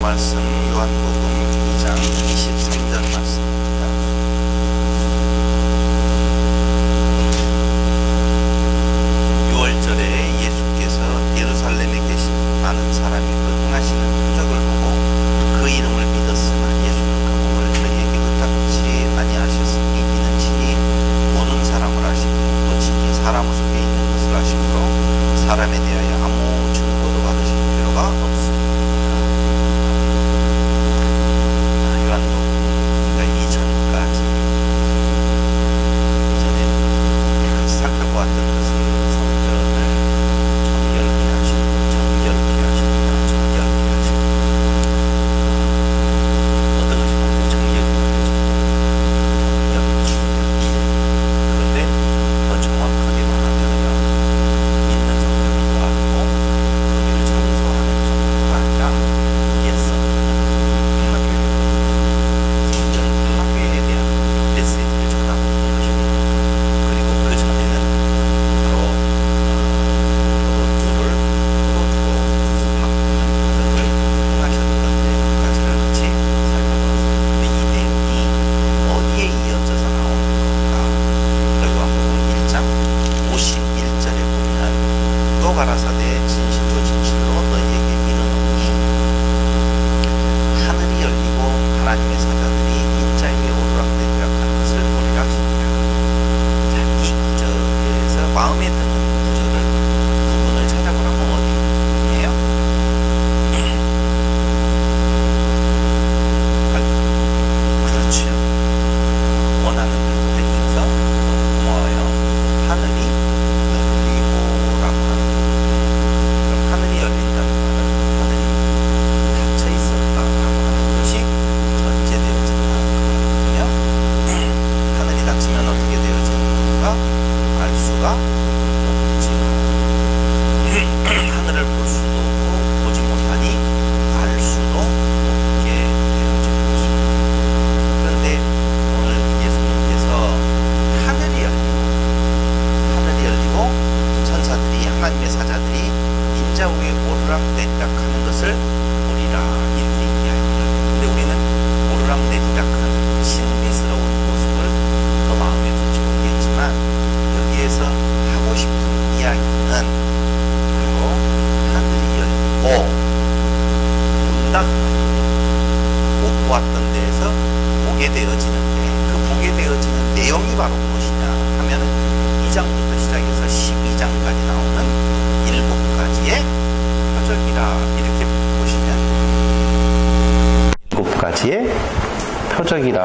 말씀 요한복음 2장 23절 말씀입니다. 유월절에 예수께서 예루살렘에 계신 많은 사람이 그 행하시는 표적을 보고 그 이름을 믿었으나 예수는 그 몸을 저희에게 의탁지 아니하셨으니 이는 친히 모든 사람을 아시고 또 친히 사람 속에 있는 것을 아시므로 사람에 대하여 아무 증거도 받으실 필요가 없습니다. 가라사대 진실로 진실로 너희에게 이르노니 하늘이 열리고 하나님의 사자들이 인자 위에 오르락내리락 하는 것을 보리라 하시니라. 자, 이 구절에서 마음에 드는 구절을 부분을 찾아보라면 어디예요? 그렇죠. 원하는 대로 해주셔서 고마워요. 하늘이 하늘을 볼 수도 없고 보지 못하니 알 수도 없게 되어진 것입니다. 그런데 오늘 예수님께서 하늘이 열리고 천사들이 하나님의 사자들이 인자 위에 오르락내리락 하는 것을 보리라 이렇게 얘기합니다. 근데 우리는 오르락내리락 하는 신비스러운 모습을 더 마음에 두지 못했지만 여기에서 하고 싶은 이야기는 문 닫고 못 보았던 데에서 보게 되어지는데 그 보게 되어지는 내용이 바로 무엇이냐 하면은 2장부터 시작해서 12장까지 나오는 7가지의 표적이라 이렇게 보시면 7가지의 표적이라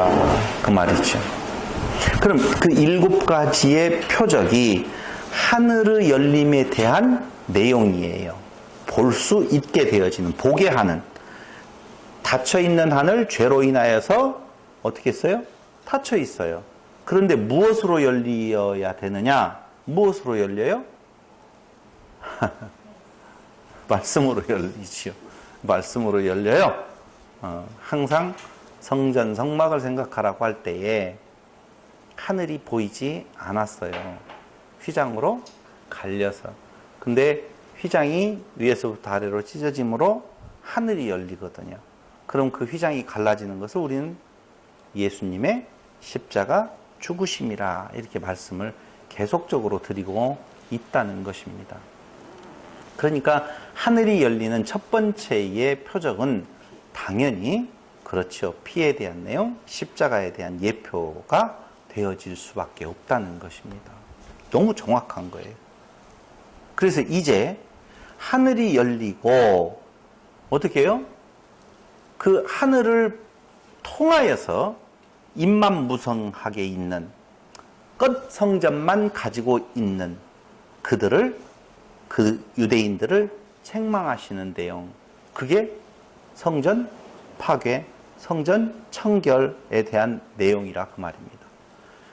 그 말이죠. 그럼 그 7가지의 표적이 하늘의 열림에 대한 내용이에요. 볼 수 있게 되어지는, 보게 하는. 닫혀있는 하늘, 죄로 인하여서 어떻게 했어요? 닫혀 있어요. 그런데 무엇으로 열려야 되느냐? 무엇으로 열려요? 말씀으로 열리지요. 말씀으로 열려요. 항상 성전, 성막을 생각하라고 할 때에 하늘이 보이지 않았어요. 휘장으로 갈려서. 근데 휘장이 위에서부터 아래로 찢어짐으로 하늘이 열리거든요. 그럼 그 휘장이 갈라지는 것을 우리는 예수님의 십자가 죽으심이라 이렇게 말씀을 계속적으로 드리고 있다는 것입니다. 그러니까 하늘이 열리는 첫 번째의 표적은 당연히 그렇죠. 피에 대한 내용, 십자가에 대한 예표가 되어질 수밖에 없다는 것입니다. 너무 정확한 거예요. 그래서 이제 하늘이 열리고 어떻게 해요? 그 하늘을 통하여서 임만무성하게 있는 끝 성전만 가지고 있는 그들을, 그 유대인들을 책망하시는 내용, 그게 성전 파괴, 성전 청결에 대한 내용이라 그 말입니다.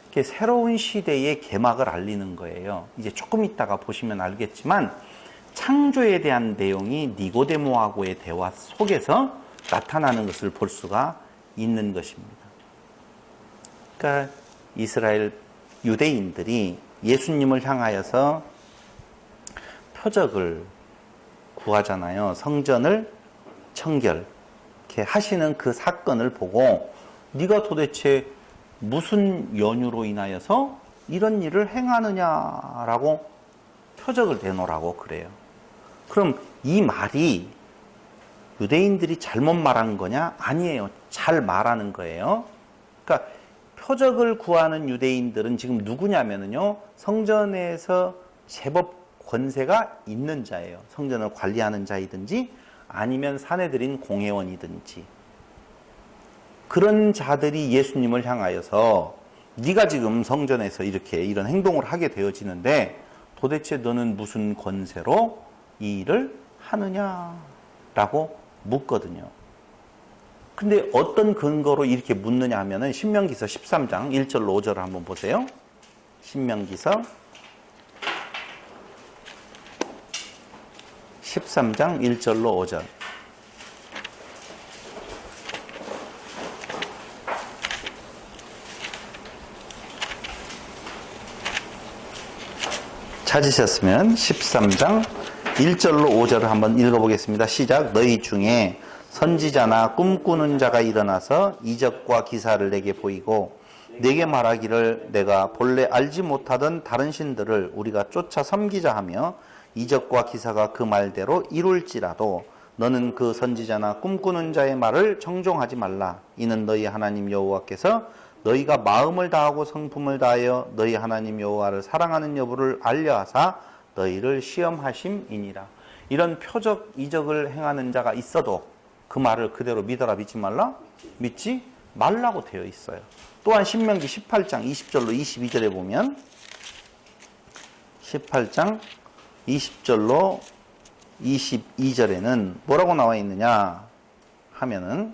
이게 새로운 시대의 개막을 알리는 거예요. 이제 조금 있다가 보시면 알겠지만 창조에 대한 내용이 니고데모하고의 대화 속에서 나타나는 것을 볼 수가 있는 것입니다. 그러니까 이스라엘 유대인들이 예수님을 향하여서 표적을 구하잖아요. 성전을 청결, 이렇게 하시는 그 사건을 보고 네가 도대체 무슨 연유로 인하여서 이런 일을 행하느냐라고 표적을 대놓으라고 그래요. 그럼 이 말이 유대인들이 잘못 말한 거냐? 아니에요. 잘 말하는 거예요. 그러니까 표적을 구하는 유대인들은 지금 누구냐면요. 성전에서 제법 권세가 있는 자예요. 성전을 관리하는 자이든지 아니면 사내들인 공회원이든지 그런 자들이 예수님을 향하여서 네가 지금 성전에서 이렇게 이런 행동을 하게 되어지는데 도대체 너는 무슨 권세로 이 일을 하느냐라고 묻거든요. 근데 어떤 근거로 이렇게 묻느냐 하면은 신명기서 13장 1절로 5절을 한번 보세요. 신명기서 13장 1절로 5절. 찾으셨으면 13장 1절로 5절을 한번 읽어보겠습니다. 시작. 너희 중에 선지자나 꿈꾸는 자가 일어나서 이적과 기사를 내게 보이고 내게 말하기를 내가 본래 알지 못하던 다른 신들을 우리가 쫓아 섬기자 하며 이적과 기사가 그 말대로 이룰지라도 너는 그 선지자나 꿈꾸는 자의 말을 청종하지 말라. 이는 너희 하나님 여호와께서 너희가 마음을 다하고 성품을 다하여 너희 하나님 여호와를 사랑하는 여부를 알려하사 너희를 시험하심이니라. 이런 표적 이적을 행하는 자가 있어도 그 말을 그대로 믿어라 믿지 말라? 믿지 말라고 되어 있어요. 또한 신명기 18장 20절로 22절에 보면 18장 20절로 22절에는 뭐라고 나와 있느냐 하면은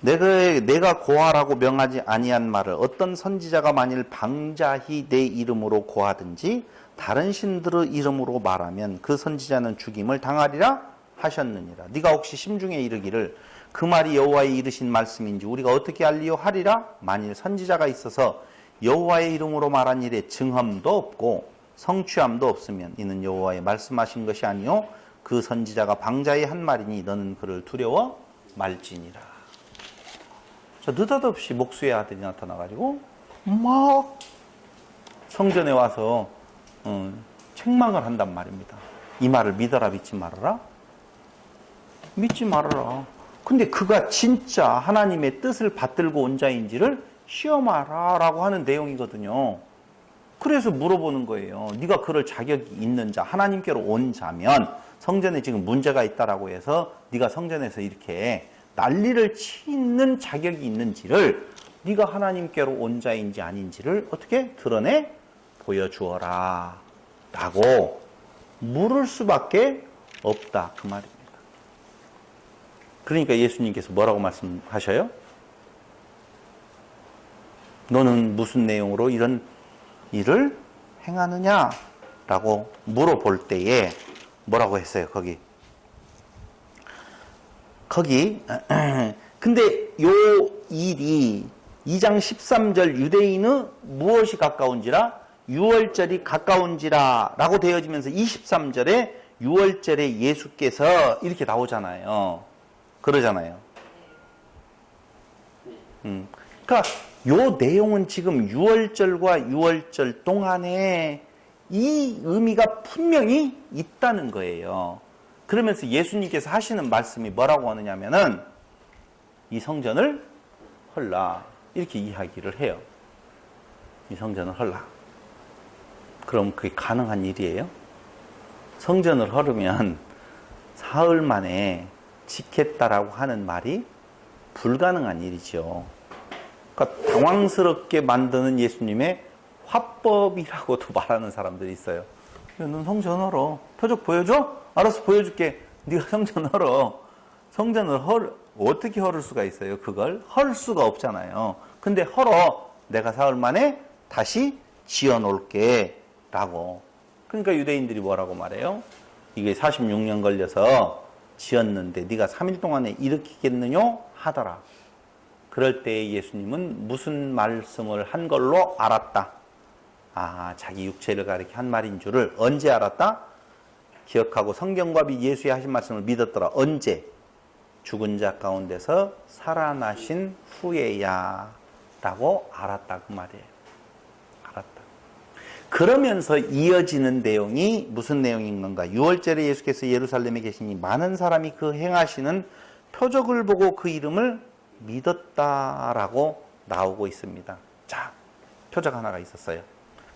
내가 고하라고 명하지 아니한 말을 어떤 선지자가 만일 방자히 내 이름으로 고하든지 다른 신들의 이름으로 말하면 그 선지자는 죽임을 당하리라 하셨느니라. 네가 혹시 심중에 이르기를 그 말이 여호와의 이르신 말씀인지 우리가 어떻게 알리요 하리라. 만일 선지자가 있어서 여호와의 이름으로 말한 일에 증함도 없고 성취함도 없으면 이는 여호와의 말씀하신 것이 아니요 그 선지자가 방자히 한 말이니 너는 그를 두려워 말지니라. 저 느닷없이 목수의 아들이 나타나가지고 막 성전에 와서 책망을 한단 말입니다. 이 말을 믿어라 믿지 말아라? 믿지 말아라. 근데 그가 진짜 하나님의 뜻을 받들고 온 자인지를 시험하라 라고 하는 내용이거든요. 그래서 물어보는 거예요. 네가 그럴 자격이 있는 자, 하나님께로 온 자면 성전에 지금 문제가 있다라고 해서 네가 성전에서 이렇게 난리를 치는 자격이 있는지를 네가 하나님께로 온 자인지 아닌지를 어떻게 드러내 보여주어라 라고 물을 수밖에 없다 그 말입니다. 그러니까 예수님께서 뭐라고 말씀하셔요? 너는 무슨 내용으로 이런 일을 행하느냐 라고 물어볼 때에 뭐라고 했어요? 거기 근데 요 일이 2장 13절 유대인의 무엇이 가까운지라 6월절이 가까운지라 라고 되어지면서 23절에 6월절에 예수께서 이렇게 나오잖아요. 그러잖아요. 그러니까 요 내용은 지금 6월절과 6월절 동안에 이 의미가 분명히 있다는 거예요. 그러면서 예수님께서 하시는 말씀이 뭐라고 하느냐면은 이 성전을 헐라 이렇게 이야기를 해요. 이 성전을 헐라. 그럼 그게 가능한 일이에요? 성전을 헐으면 사흘 만에 짓겠다라고 하는 말이 불가능한 일이죠. 그러니까 당황스럽게 만드는 예수님의 화법이라고도 말하는 사람들이 있어요. 넌 성전 헐어. 표적 보여줘? 알아서 보여줄게. 네가 성전 헐어. 성전을 어떻게 헐을 수가 있어요? 그걸 헐 수가 없잖아요. 근데 헐어. 내가 사흘 만에 다시 지어놓을게 라고. 그러니까 유대인들이 뭐라고 말해요? 이게 46년 걸려서 지었는데 네가 3일 동안에 일으키겠느냐 하더라. 그럴 때 예수님은 무슨 말씀을 한 걸로 알았다. 아, 자기 육체를 가리켜 한 말인 줄을 언제 알았다? 기억하고 성경과 예수의 하신 말씀을 믿었더라. 언제? 죽은 자 가운데서 살아나신 후에야 라고 알았다 그 말이에요. 알았다. 그러면서 이어지는 내용이 무슨 내용인 건가? 6월절에 예수께서 예루살렘에 계시니 많은 사람이 그 행하시는 표적을 보고 그 이름을 믿었다라고 나오고 있습니다. 자, 표적 하나가 있었어요.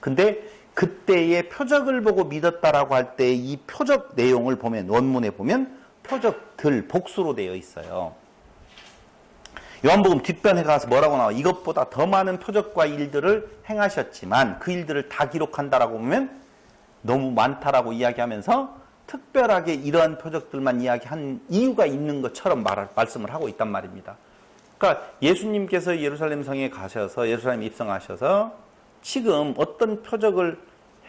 근데 그때의 표적을 보고 믿었다라고 할 때 이 표적 내용을 보면, 원문에 보면 표적들 복수로 되어 있어요. 요한복음 뒷변에 가서 뭐라고 나와? 이것보다 더 많은 표적과 일들을 행하셨지만 그 일들을 다 기록한다라고 보면 너무 많다라고 이야기하면서 특별하게 이러한 표적들만 이야기한 이유가 있는 것처럼 말씀을 하고 있단 말입니다. 그러니까 예수님께서 예루살렘 성에 가셔서 예루살렘에 입성하셔서 지금 어떤 표적을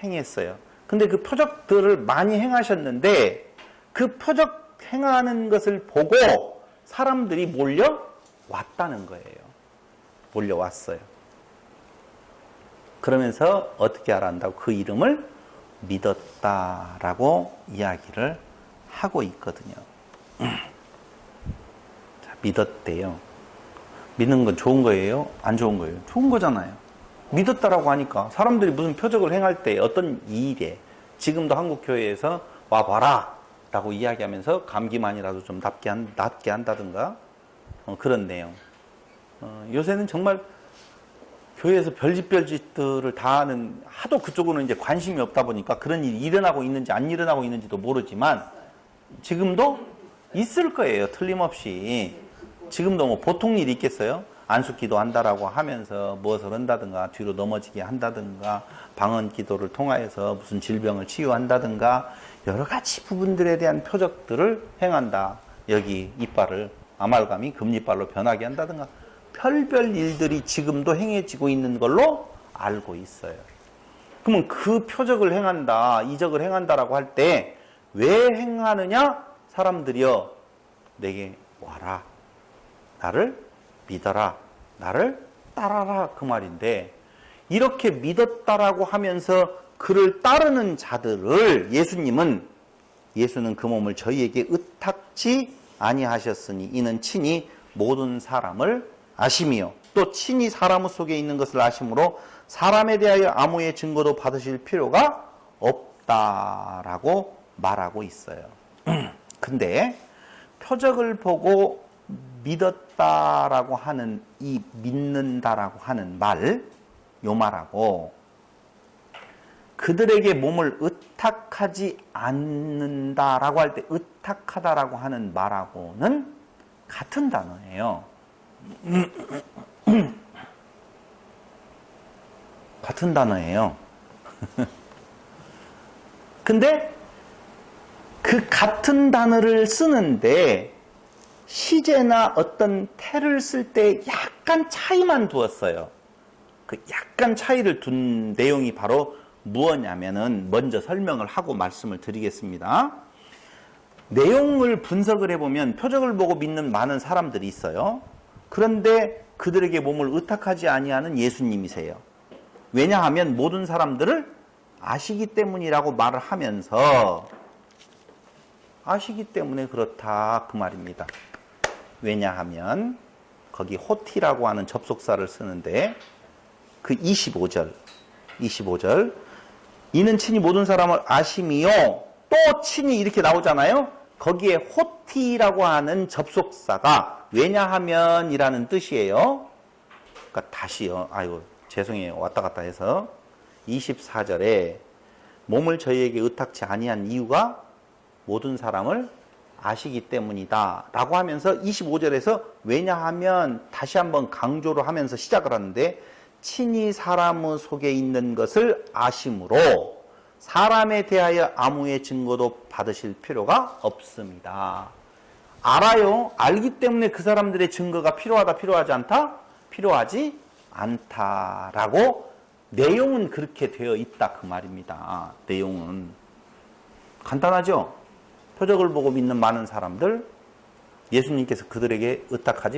행했어요. 근데 그 표적들을 많이 행하셨는데 그 표적 행하는 것을 보고 사람들이 몰려왔다는 거예요. 몰려왔어요. 그러면서 어떻게 알았다고? 그 이름을 믿었다라고 이야기를 하고 있거든요. 자, 믿었대요. 믿는 건 좋은 거예요? 안 좋은 거예요? 좋은 거잖아요. 믿었다라고 하니까 사람들이 무슨 표적을 행할 때 어떤 일에 지금도 한국교회에서 와봐라 라고 이야기하면서 감기만이라도 좀 낫게 한다든가 그런 내용. 요새는 정말 교회에서 별짓들을 다 하는, 하도 그쪽으로는 이제 관심이 없다 보니까 그런 일이 일어나고 있는지 안 일어나고 있는지도 모르지만 지금도 있을 거예요. 틀림없이. 지금도 뭐 보통 일이 있겠어요? 안수기도 한다라고 하면서 무엇을 한다든가 뒤로 넘어지게 한다든가 방언 기도를 통하여서 무슨 질병을 치유한다든가 여러 가지 부분들에 대한 표적들을 행한다. 여기 이빨을 아말감이 금리빨로 변하게 한다든가 별별 일들이 지금도 행해지고 있는 걸로 알고 있어요. 그러면 그 표적을 행한다, 이적을 행한다라고 할 때 왜 행하느냐? 사람들이여 내게 와라. 나를 믿어라. 나를 따라라. 그 말인데 이렇게 믿었다라고 하면서 그를 따르는 자들을 예수는 그 몸을 저희에게 의탁지 아니하셨으니 이는 친히 모든 사람을 아심이요 또 친히 사람 속에 있는 것을 아심으로 사람에 대하여 아무의 증거도 받으실 필요가 없다라고 말하고 있어요. 근데 표적을 보고 믿었다라고 하는 이 믿는다라고 하는 말, 요 말하고 그들에게 몸을 의탁하지 않는다라고 할 때 의탁하다라고 하는 말하고는 같은 단어예요. 같은 단어예요. 근데 그 같은 단어를 쓰는데 시제나 어떤 태를 쓸 때 약간 차이만 두었어요. 그 약간 차이를 둔 내용이 바로 무엇냐면은 먼저 설명을 하고 말씀을 드리겠습니다. 내용을 분석을 해보면 표적을 보고 믿는 많은 사람들이 있어요. 그런데 그들에게 몸을 의탁하지 아니하는 예수님이세요. 왜냐하면 모든 사람들을 아시기 때문이라고 말을 하면서 아시기 때문에 그렇다 그 말입니다. 왜냐하면 거기 호티라고 하는 접속사를 쓰는데 그 25절 이는 친히 모든 사람을 아심이요 또 친히 이렇게 나오잖아요. 거기에 호티라고 하는 접속사가 왜냐하면 이라는 뜻이에요. 그러니까 다시요. 아이고 죄송해요. 왔다 갔다 해서 24절에 몸을 저희에게 의탁치 아니한 이유가 모든 사람을 아시기 때문이다 라고 하면서 25절에서 왜냐하면 다시 한번 강조를 하면서 시작을 하는데 친히 사람 속에 있는 것을 아심으로 사람에 대하여 아무의 증거도 받으실 필요가 없습니다. 알아요. 알기 때문에 그 사람들의 증거가 필요하다, 필요하지 않다? 필요하지 않다라고 내용은 그렇게 되어 있다 그 말입니다. 내용은 간단하죠? 표적을 보고 믿는 많은 사람들 예수님께서 그들에게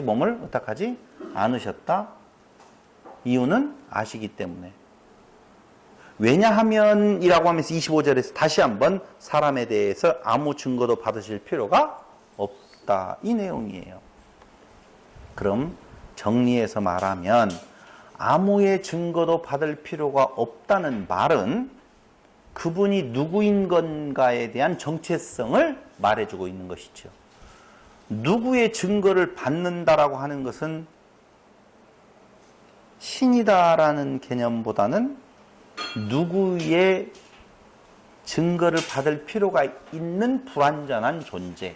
몸을 의탁하지 않으셨다. 이유는 아시기 때문에. 왜냐하면 이라고 하면서 25절에서 다시 한번 사람에 대해서 아무 증거도 받으실 필요가 있다. 이 내용이에요. 그럼 정리해서 말하면 아무의 증거도 받을 필요가 없다는 말은 그분이 누구인 건가에 대한 정체성을 말해주고 있는 것이죠. 누구의 증거를 받는다라고 하는 것은 신이다라는 개념보다는 누구의 증거를 받을 필요가 있는 불완전한 존재.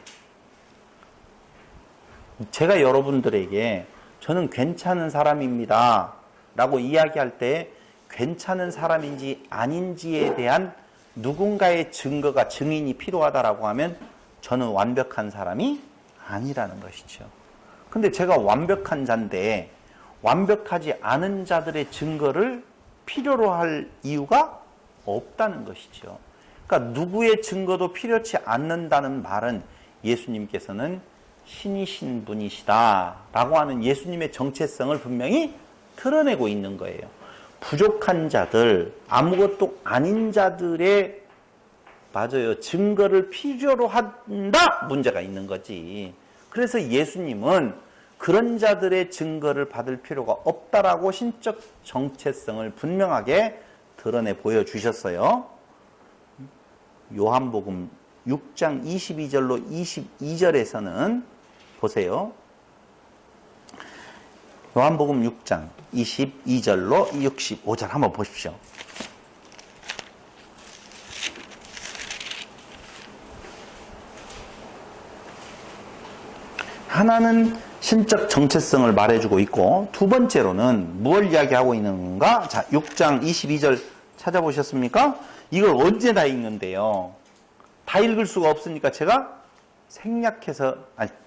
제가 여러분들에게 저는 괜찮은 사람입니다 라고 이야기할 때 괜찮은 사람인지 아닌지에 대한 누군가의 증거가 증인이 필요하다라고 하면 저는 완벽한 사람이 아니라는 것이죠. 근데 제가 완벽한 자인데 완벽하지 않은 자들의 증거를 필요로 할 이유가 없다는 것이죠. 그러니까 누구의 증거도 필요치 않는다는 말은 예수님께서는 신이신 분이시다 라고 하는 예수님의 정체성을 분명히 드러내고 있는 거예요. 부족한 자들, 아무것도 아닌 자들의 맞아요. 증거를 필요로 한다? 문제가 있는 거지. 그래서 예수님은 그런 자들의 증거를 받을 필요가 없다라고 신적 정체성을 분명하게 드러내 보여주셨어요. 요한복음 6장 22절로 22절에서는 보세요. 요한복음 6장 22절로 65절 한번 보십시오. 하나는 신적 정체성을 말해주고 있고 두 번째로는 무엇을 이야기하고 있는가? 자, 6장 22절 찾아보셨습니까? 이걸 언제 다 읽는데요? 다 읽을 수가 없으니까 제가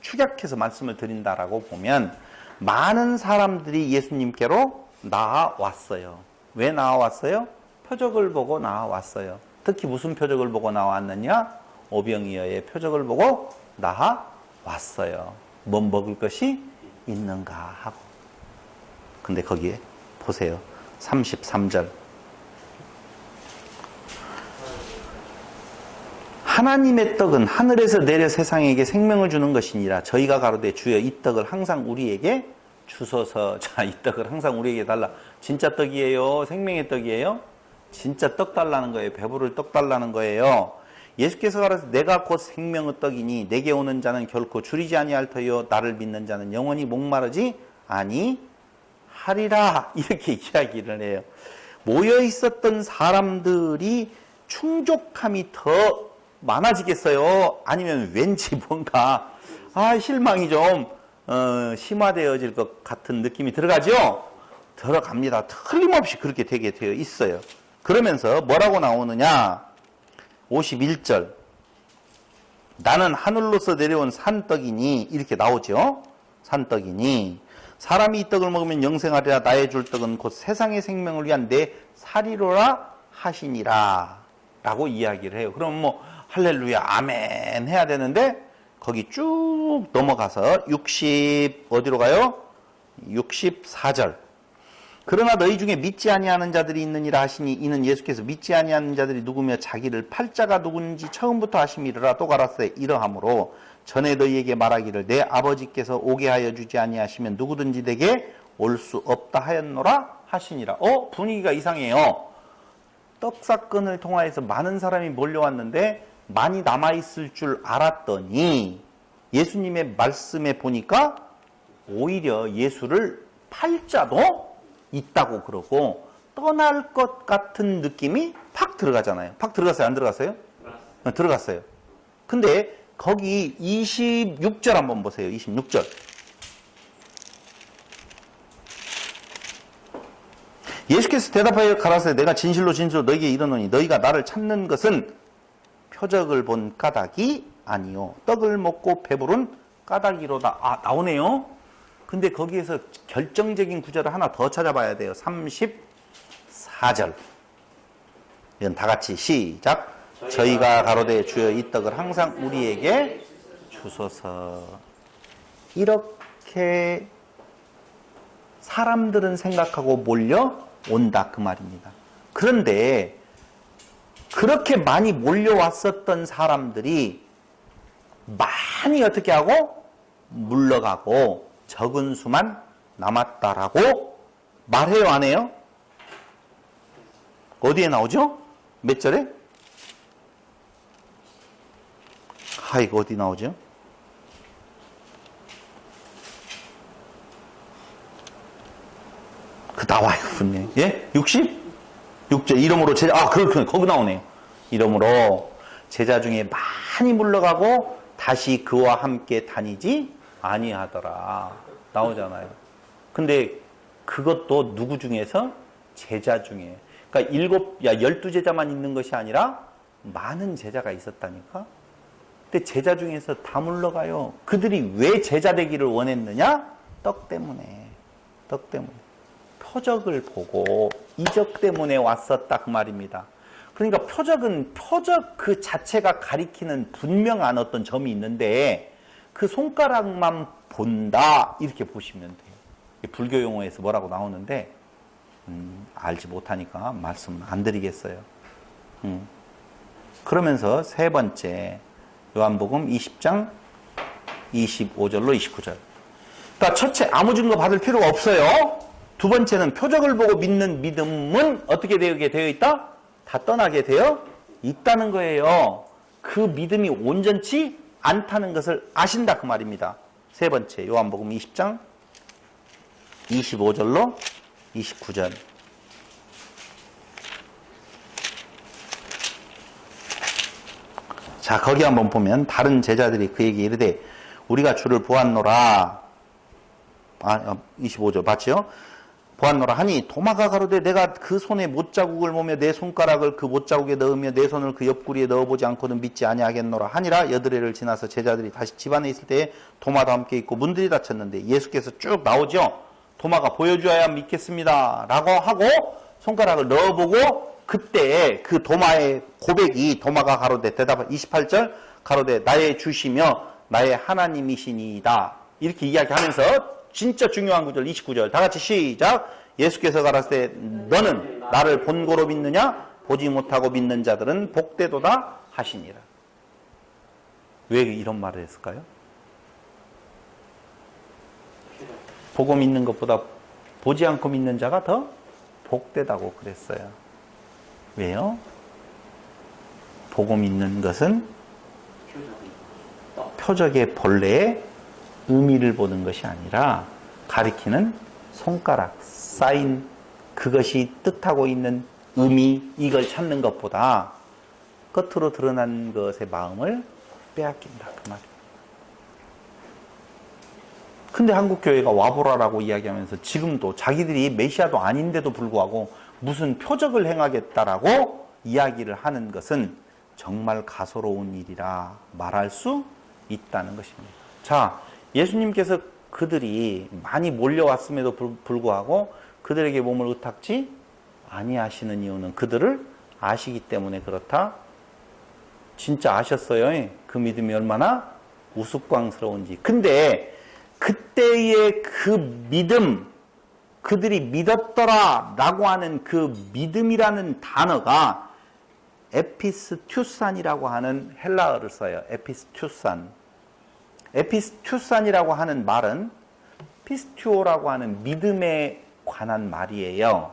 축약해서 말씀을 드린다라고 보면 많은 사람들이 예수님께로 나아왔어요. 왜 나아왔어요? 표적을 보고 나아왔어요. 특히 무슨 표적을 보고 나왔느냐? 오병이어의 표적을 보고 나아왔어요. 뭐 먹을 것이 있는가 하고. 근데 거기에 보세요. 33절. 하나님의 떡은 하늘에서 내려 세상에게 생명을 주는 것이니라. 저희가 가로되 주여 이 떡을 항상 우리에게 주소서. 자, 이 떡을 항상 우리에게 달라. 진짜 떡이에요? 생명의 떡이에요? 진짜 떡 달라는 거예요. 배부를 떡 달라는 거예요. 예수께서 가라사대 내가 곧 생명의 떡이니 내게 오는 자는 결코 줄이지 아니할 터요 나를 믿는 자는 영원히 목마르지 아니하리라. 이렇게 이야기를 해요. 모여 있었던 사람들이 충족함이 더 많아지겠어요? 아니면 왠지 뭔가 실망이 좀 심화되어질 것 같은 느낌이 들어가죠? 들어갑니다. 틀림없이 그렇게 되게 되어 있어요. 그러면서 뭐라고 나오느냐? 51절. 나는 하늘로서 내려온 산떡이니 이렇게 나오죠. 산떡이니 사람이 이 떡을 먹으면 영생하리라. 나의 줄 떡은 곧 세상의 생명을 위한 내 살이로라 하시니라 라고 이야기를 해요. 그럼 뭐 할렐루야 아멘 해야 되는데 거기 쭉 넘어가서 어디로 가요? 64절. 그러나 너희 중에 믿지 아니하는 자들이 있느니라 하시니 이는 예수께서 믿지 아니하는 자들이 누구며 자기를 팔자가 누군지 처음부터 하심이라. 또 가라사대 이러함으로 전에 너희에게 말하기를 내 아버지께서 오게 하여 주지 아니하시면 누구든지 내게 올 수 없다 하였노라 하시니라. 분위기가 이상해요. 떡 사건을 통하여서 많은 사람이 몰려왔는데 많이 남아있을 줄 알았더니 예수님의 말씀에 보니까 오히려 예수를 팔자도 있다고 그러고 떠날 것 같은 느낌이 팍 들어가잖아요. 팍 들어갔어요? 안 들어갔어요? 들어갔어요. 근데 거기 26절 한번 보세요. 26절. 예수께서 대답하여 가라사대 내가 진실로 진실로 너희에게 이르노니 너희가 나를 찾는 것은 표적을 본 까닭이 아니요 떡을 먹고 배부른 까닭이로다. 나오네요. 근데 거기에서 결정적인 구절을 하나 더 찾아봐야 돼요. 34절. 이건 다 같이 시작. 저희가 가로되 주여 이 떡을 항상 우리에게 주소서. 이렇게 사람들은 생각하고 몰려온다 그 말입니다. 그런데 그렇게 많이 몰려왔었던 사람들이 많이 어떻게 하고 물러가고 적은 수만 남았다라고 말해요, 안 해요? 어디에 나오죠? 몇 절에? 이거 어디 나오죠? 나와요, 분명히. 예? 6절. 이러므로 제자, 그렇군요. 거기 나오네요. 이러므로 제자 중에 많이 물러가고 다시 그와 함께 다니지 아니하더라. 나오잖아요. 근데 그것도 누구 중에서? 제자 중에. 그러니까 12제자만 있는 것이 아니라 많은 제자가 있었다니까? 근데 제자 중에서 다 물러가요. 그들이 왜 제자 되기를 원했느냐? 떡 때문에. 표적을 보고 이적 때문에 왔었다 그 말입니다. 그러니까 표적 그 자체가 가리키는 분명한 어떤 점이 있는데 그 손가락만 본다 이렇게 보시면 돼요. 불교 용어에서 뭐라고 나오는데 알지 못하니까 말씀 안 드리겠어요. 그러면서 세 번째 요한복음 20장 25절로 29절. 그러니까 첫째 아무 증거 받을 필요가 없어요. 두 번째는 표적을 보고 믿는 믿음은 어떻게 되어 있다? 다 떠나게 되어 있다는 거예요. 그 믿음이 온전치 않다는 것을 아신다 그 말입니다. 세 번째 요한복음 20장 25절로 29절. 자, 거기 한번 보면 다른 제자들이 그에게 이르되 우리가 주를 보았노라. 25절 맞죠? 보았노라 하니 도마가 가로되 내가 그 손에 못자국을 보며 내 손가락을 그 못자국에 넣으며 내 손을 그 옆구리에 넣어보지 않고는 믿지 아니하겠노라 하니라. 여드레를 지나서 제자들이 다시 집안에 있을 때에 도마도 함께 있고 문들이 닫혔는데 예수께서 쭉 나오죠. 도마가 보여줘야 믿겠습니다 라고 하고 손가락을 넣어보고 그때 그 도마의 고백이 도마가 가로되 대답 28절 가로되 나의 주시며 나의 하나님이시니이다 이렇게 이야기하면서 진짜 중요한 구절 29절 다 같이 시작. 예수께서 가라사대 너는 나를 본고로 믿느냐 보지 못하고 믿는 자들은 복되도다 하시니라. 왜 이런 말을 했을까요? 보고 믿는 것보다 보지 않고 믿는 자가 더 복되다고 그랬어요. 왜요? 보고 믿는 것은 표적의 본래의 의미를 보는 것이 아니라 가리키는 손가락, 사인, 그것이 뜻하고 있는 의미, 이걸 찾는 것보다 겉으로 드러난 것의 마음을 빼앗긴다. 그 말이에요. 근데 한국교회가 와보라라고 이야기하면서 지금도 자기들이 메시아도 아닌데도 불구하고 무슨 표적을 행하겠다라고 이야기를 하는 것은 정말 가소로운 일이라 말할 수 있다는 것입니다. 자, 예수님께서 그들이 많이 몰려왔음에도 불구하고 그들에게 몸을 의탁지 아니하시는 이유는 그들을 아시기 때문에 그렇다. 진짜 아셨어요. 그 믿음이 얼마나 우스꽝스러운지. 근데 그때의 그 믿음, 그들이 믿었더라 라고 하는 그 믿음이라는 단어가 에피스튜산이라고 하는 헬라어를 써요. 에피스튜산. 에피스튜산이라고 하는 말은 피스튜오라고 하는 믿음에 관한 말이에요.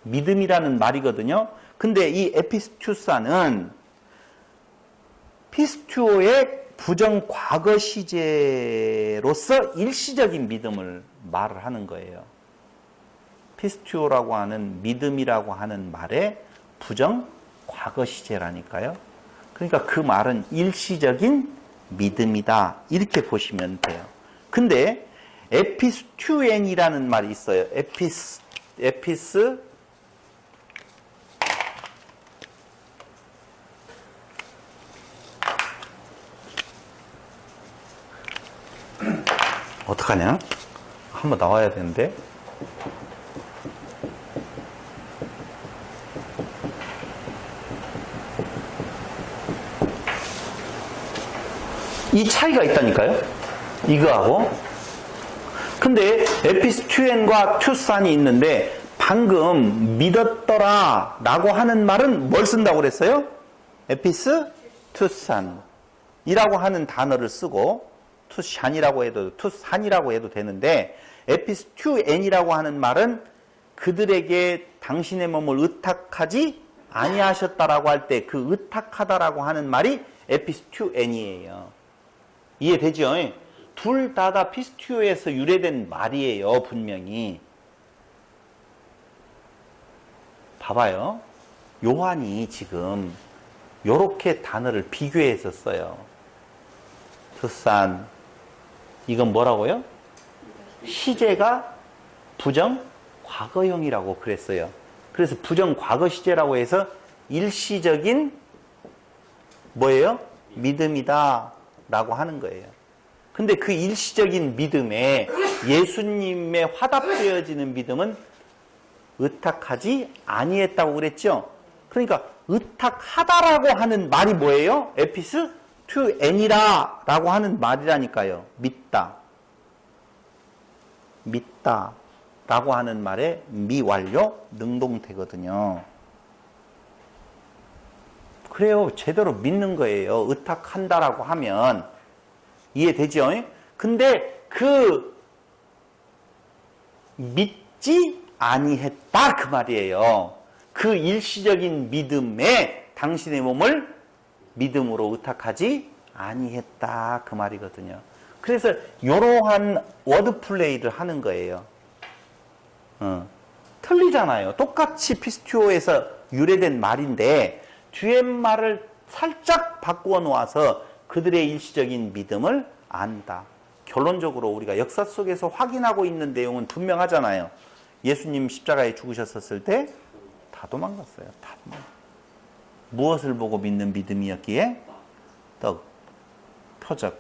믿음이라는 말이거든요. 근데 이 에피스튜산은 피스튜오의 부정 과거 시제로서 일시적인 믿음을 말을 하는 거예요. 피스튜오라고 하는 믿음이라고 하는 말의 부정 과거 시제라니까요. 그러니까 그 말은 일시적인 믿음이다. 이렇게 보시면 돼요. 근데 에피스튜엔이라는 말이 있어요. 에피스 어떡하냐? 한번 나와야 되는데. 이 차이가 있다니까요. 이거하고. 근데 에피스튜엔과 튜산이 있는데 방금 믿었더라 라고 하는 말은 뭘 쓴다고 그랬어요? 에피스 튜산. 이라고 하는 단어를 쓰고 투샨이라고 해도 투산이라고 해도 되는데 에피스튜엔이라고 하는 말은 그들에게 당신의 몸을 의탁하지 아니하셨다라고 할 때 그 의탁하다라고 하는 말이 에피스튜엔이에요. 이해되죠? 둘 다 피스튜에서 유래된 말이에요. 분명히. 봐봐요. 요한이 지금 요렇게 단어를 비교해서 써요. 투산. 이건 뭐라고요? 시제가 부정 과거형이라고 그랬어요. 그래서 부정 과거 시제라고 해서 일시적인 뭐예요? 믿음이다 라고 하는 거예요. 근데 그 일시적인 믿음에 예수님의 화답되어지는 믿음은 의탁하지 아니했다고 그랬죠. 그러니까 의탁하다라고 하는 말이 뭐예요? 에피스 투 엔이라 라고 하는 말이라니까요. 믿다. 믿다 라고 하는 말의 미완료 능동태거든요. 그래요. 제대로 믿는 거예요. 의탁한다라고 하면. 이해되죠? 근데 그 믿지 아니했다 그 말이에요. 그 일시적인 믿음에 당신의 몸을 믿음으로 의탁하지 아니했다 그 말이거든요. 그래서 이러한 워드 플레이를 하는 거예요. 틀리잖아요. 똑같이 피스튜어에서 유래된 말인데 뒤에 말을 살짝 바꾸어 놓아서 그들의 일시적인 믿음을 안다. 결론적으로 우리가 역사 속에서 확인하고 있는 내용은 분명하잖아요. 예수님 십자가에 죽으셨을 때 다 도망갔어요. 다 도망갔어요. 무엇을 보고 믿는 믿음이었기에? 떡, 표적,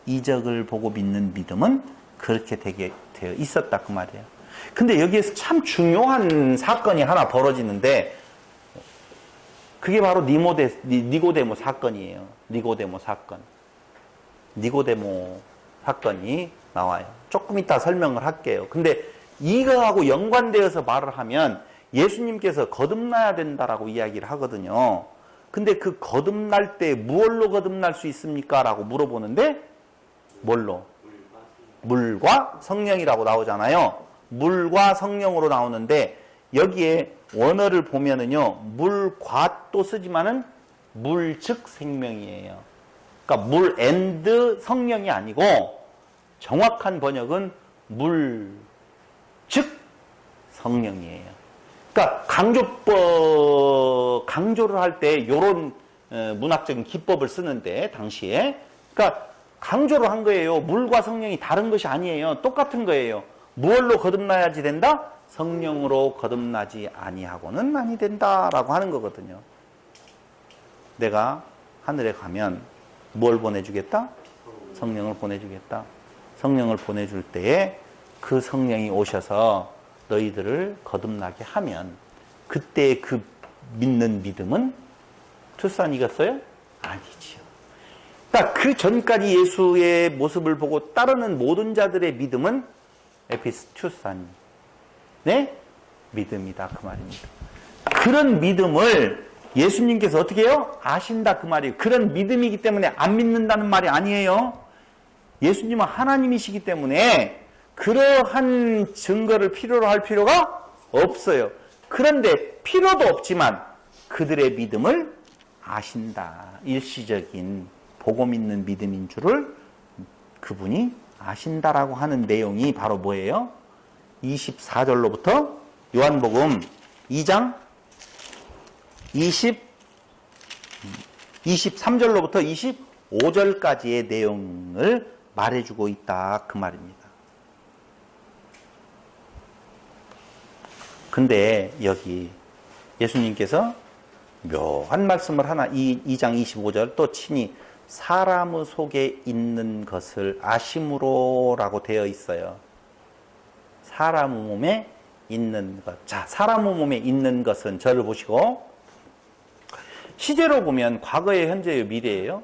이적을 보고 믿는 믿음은 그렇게 되게 되어 있었다 그 말이에요. 근데 여기에서 참 중요한 사건이 하나 벌어지는데 그게 바로 니고데모 사건이에요. 니고데모 사건. 니고데모 사건이 나와요. 조금 이따 설명을 할게요. 근데 이거하고 연관되어서 말을 하면 예수님께서 거듭나야 된다라고 이야기를 하거든요. 근데 그 거듭날 때 무엇로 거듭날 수 있습니까? 라고 물어보는데 뭘로? 물과 성령이라고 나오잖아요. 물과 성령으로 나오는데 여기에 원어를 보면은요, 물과 또 쓰지만은 물 즉 생명이에요. 그러니까 물 앤드 성령이 아니고 정확한 번역은 물 즉 성령이에요. 그러니까 강조를 할 때 이런 문학적인 기법을 쓰는데 당시에 그러니까 강조를 한 거예요. 물과 성령이 다른 것이 아니에요. 똑같은 거예요. 무엇로 거듭나야지 된다? 성령으로 거듭나지 아니하고는 아니 된다라고 하는 거거든요. 내가 하늘에 가면 뭘 보내주겠다? 성령을 보내주겠다. 성령을 보내줄 때에 그 성령이 오셔서 너희들을 거듭나게 하면 그때 그 믿는 믿음은 투싼이겠어요? 아니지요. 그러니까 그 전까지 예수의 모습을 보고 따르는 모든 자들의 믿음은 에피스투산, 네? 믿음이다 그 말입니다. 그런 믿음을 예수님께서 어떻게 해요? 아신다 그 말이에요. 그런 믿음이기 때문에 안 믿는다는 말이 아니에요. 예수님은 하나님이시기 때문에 그러한 증거를 필요로 할 필요가 없어요. 그런데 필요도 없지만 그들의 믿음을 아신다. 일시적인 보고 믿는 믿음인 줄을 그분이 아신다라고 하는 내용이 바로 뭐예요? 24절로부터 요한복음 2장 23절로부터 25절까지의 내용을 말해주고 있다 그 말입니다. 근데 여기 예수님께서 묘한 말씀을 하나 2장 25절 또 친히 사람의 속에 있는 것을 아심으로 라고 되어 있어요. 사람의 몸에 있는 것. 자, 사람의 몸에 있는 것은 저를 보시고 시제로 보면 과거예요, 현재예요, 미래예요?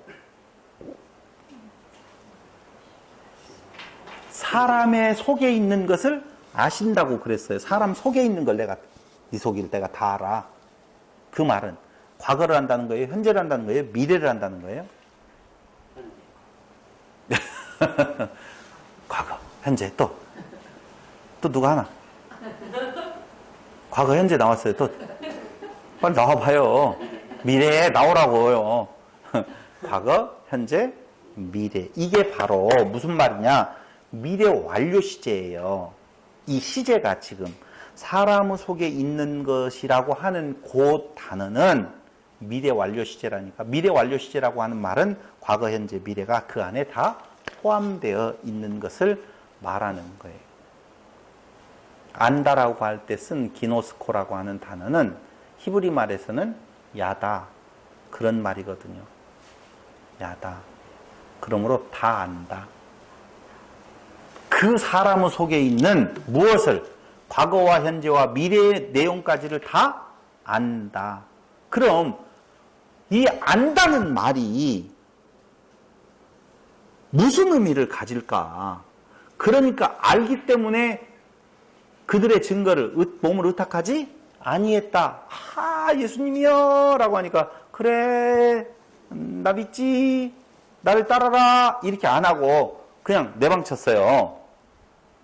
사람의 속에 있는 것을 아신다고 그랬어요. 사람 속에 있는 걸 내가 네 속일 내가 다 알아. 그 말은 과거를 한다는 거예요? 현재를 한다는 거예요? 미래를 한다는 거예요? 과거, 현재, 또 누가 하나? 과거, 현재 나왔어요. 또 빨리 나와봐요. 미래에 나오라고요. 과거, 현재, 미래. 이게 바로 무슨 말이냐? 미래 완료 시제예요. 이 시제가 지금 사람 속에 있는 것이라고 하는 그 단어는 미래 완료 시제라니까. 미래 완료 시제라고 하는 말은 과거, 현재, 미래가 그 안에 다 포함되어 있는 것을 말하는 거예요. 안다라고 할 때 쓴 기노스코라고 하는 단어는 히브리 말에서는 야다, 그런 말이거든요. 야다. 그러므로 다 안다. 그 사람 속에 있는 무엇을, 과거와 현재와 미래의 내용까지를 다 안다. 그럼 이 안다는 말이 무슨 의미를 가질까? 그러니까 알기 때문에 그들의 증거를, 몸을 의탁하지 아니했다. 예수님이요 라고 하니까 그래, 나 믿지, 나를 따라라, 이렇게 안 하고 그냥 내방쳤어요.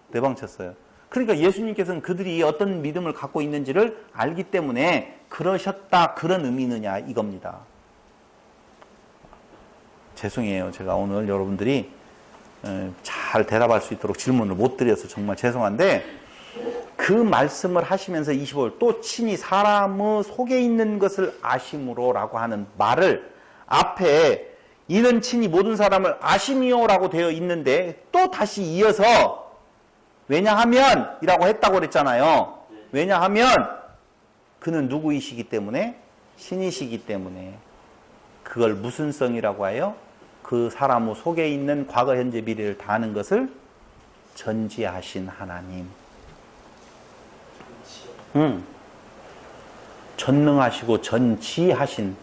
내방쳤어요. 그러니까 예수님께서는 그들이 어떤 믿음을 갖고 있는지를 알기 때문에 그러셨다, 그런 의미느냐 이겁니다. 죄송해요. 제가 오늘 여러분들이 잘 대답할 수 있도록 질문을 못 드려서 정말 죄송한데, 그 말씀을 하시면서 25절 또 친히 사람의 속에 있는 것을 아심으로 라고 하는 말을 앞에 이는 친히 모든 사람을 아심이요 라고 되어 있는데 또 다시 이어서 왜냐하면 이라고 했다고 그랬잖아요. 왜냐하면 그는 누구이시기 때문에? 신이시기 때문에. 그걸 무슨 성이라고 해요? 그 사람 속에 있는 과거, 현재, 미래를 다 아는 것을 전지하신 하나님. 전능하시고 전지하신,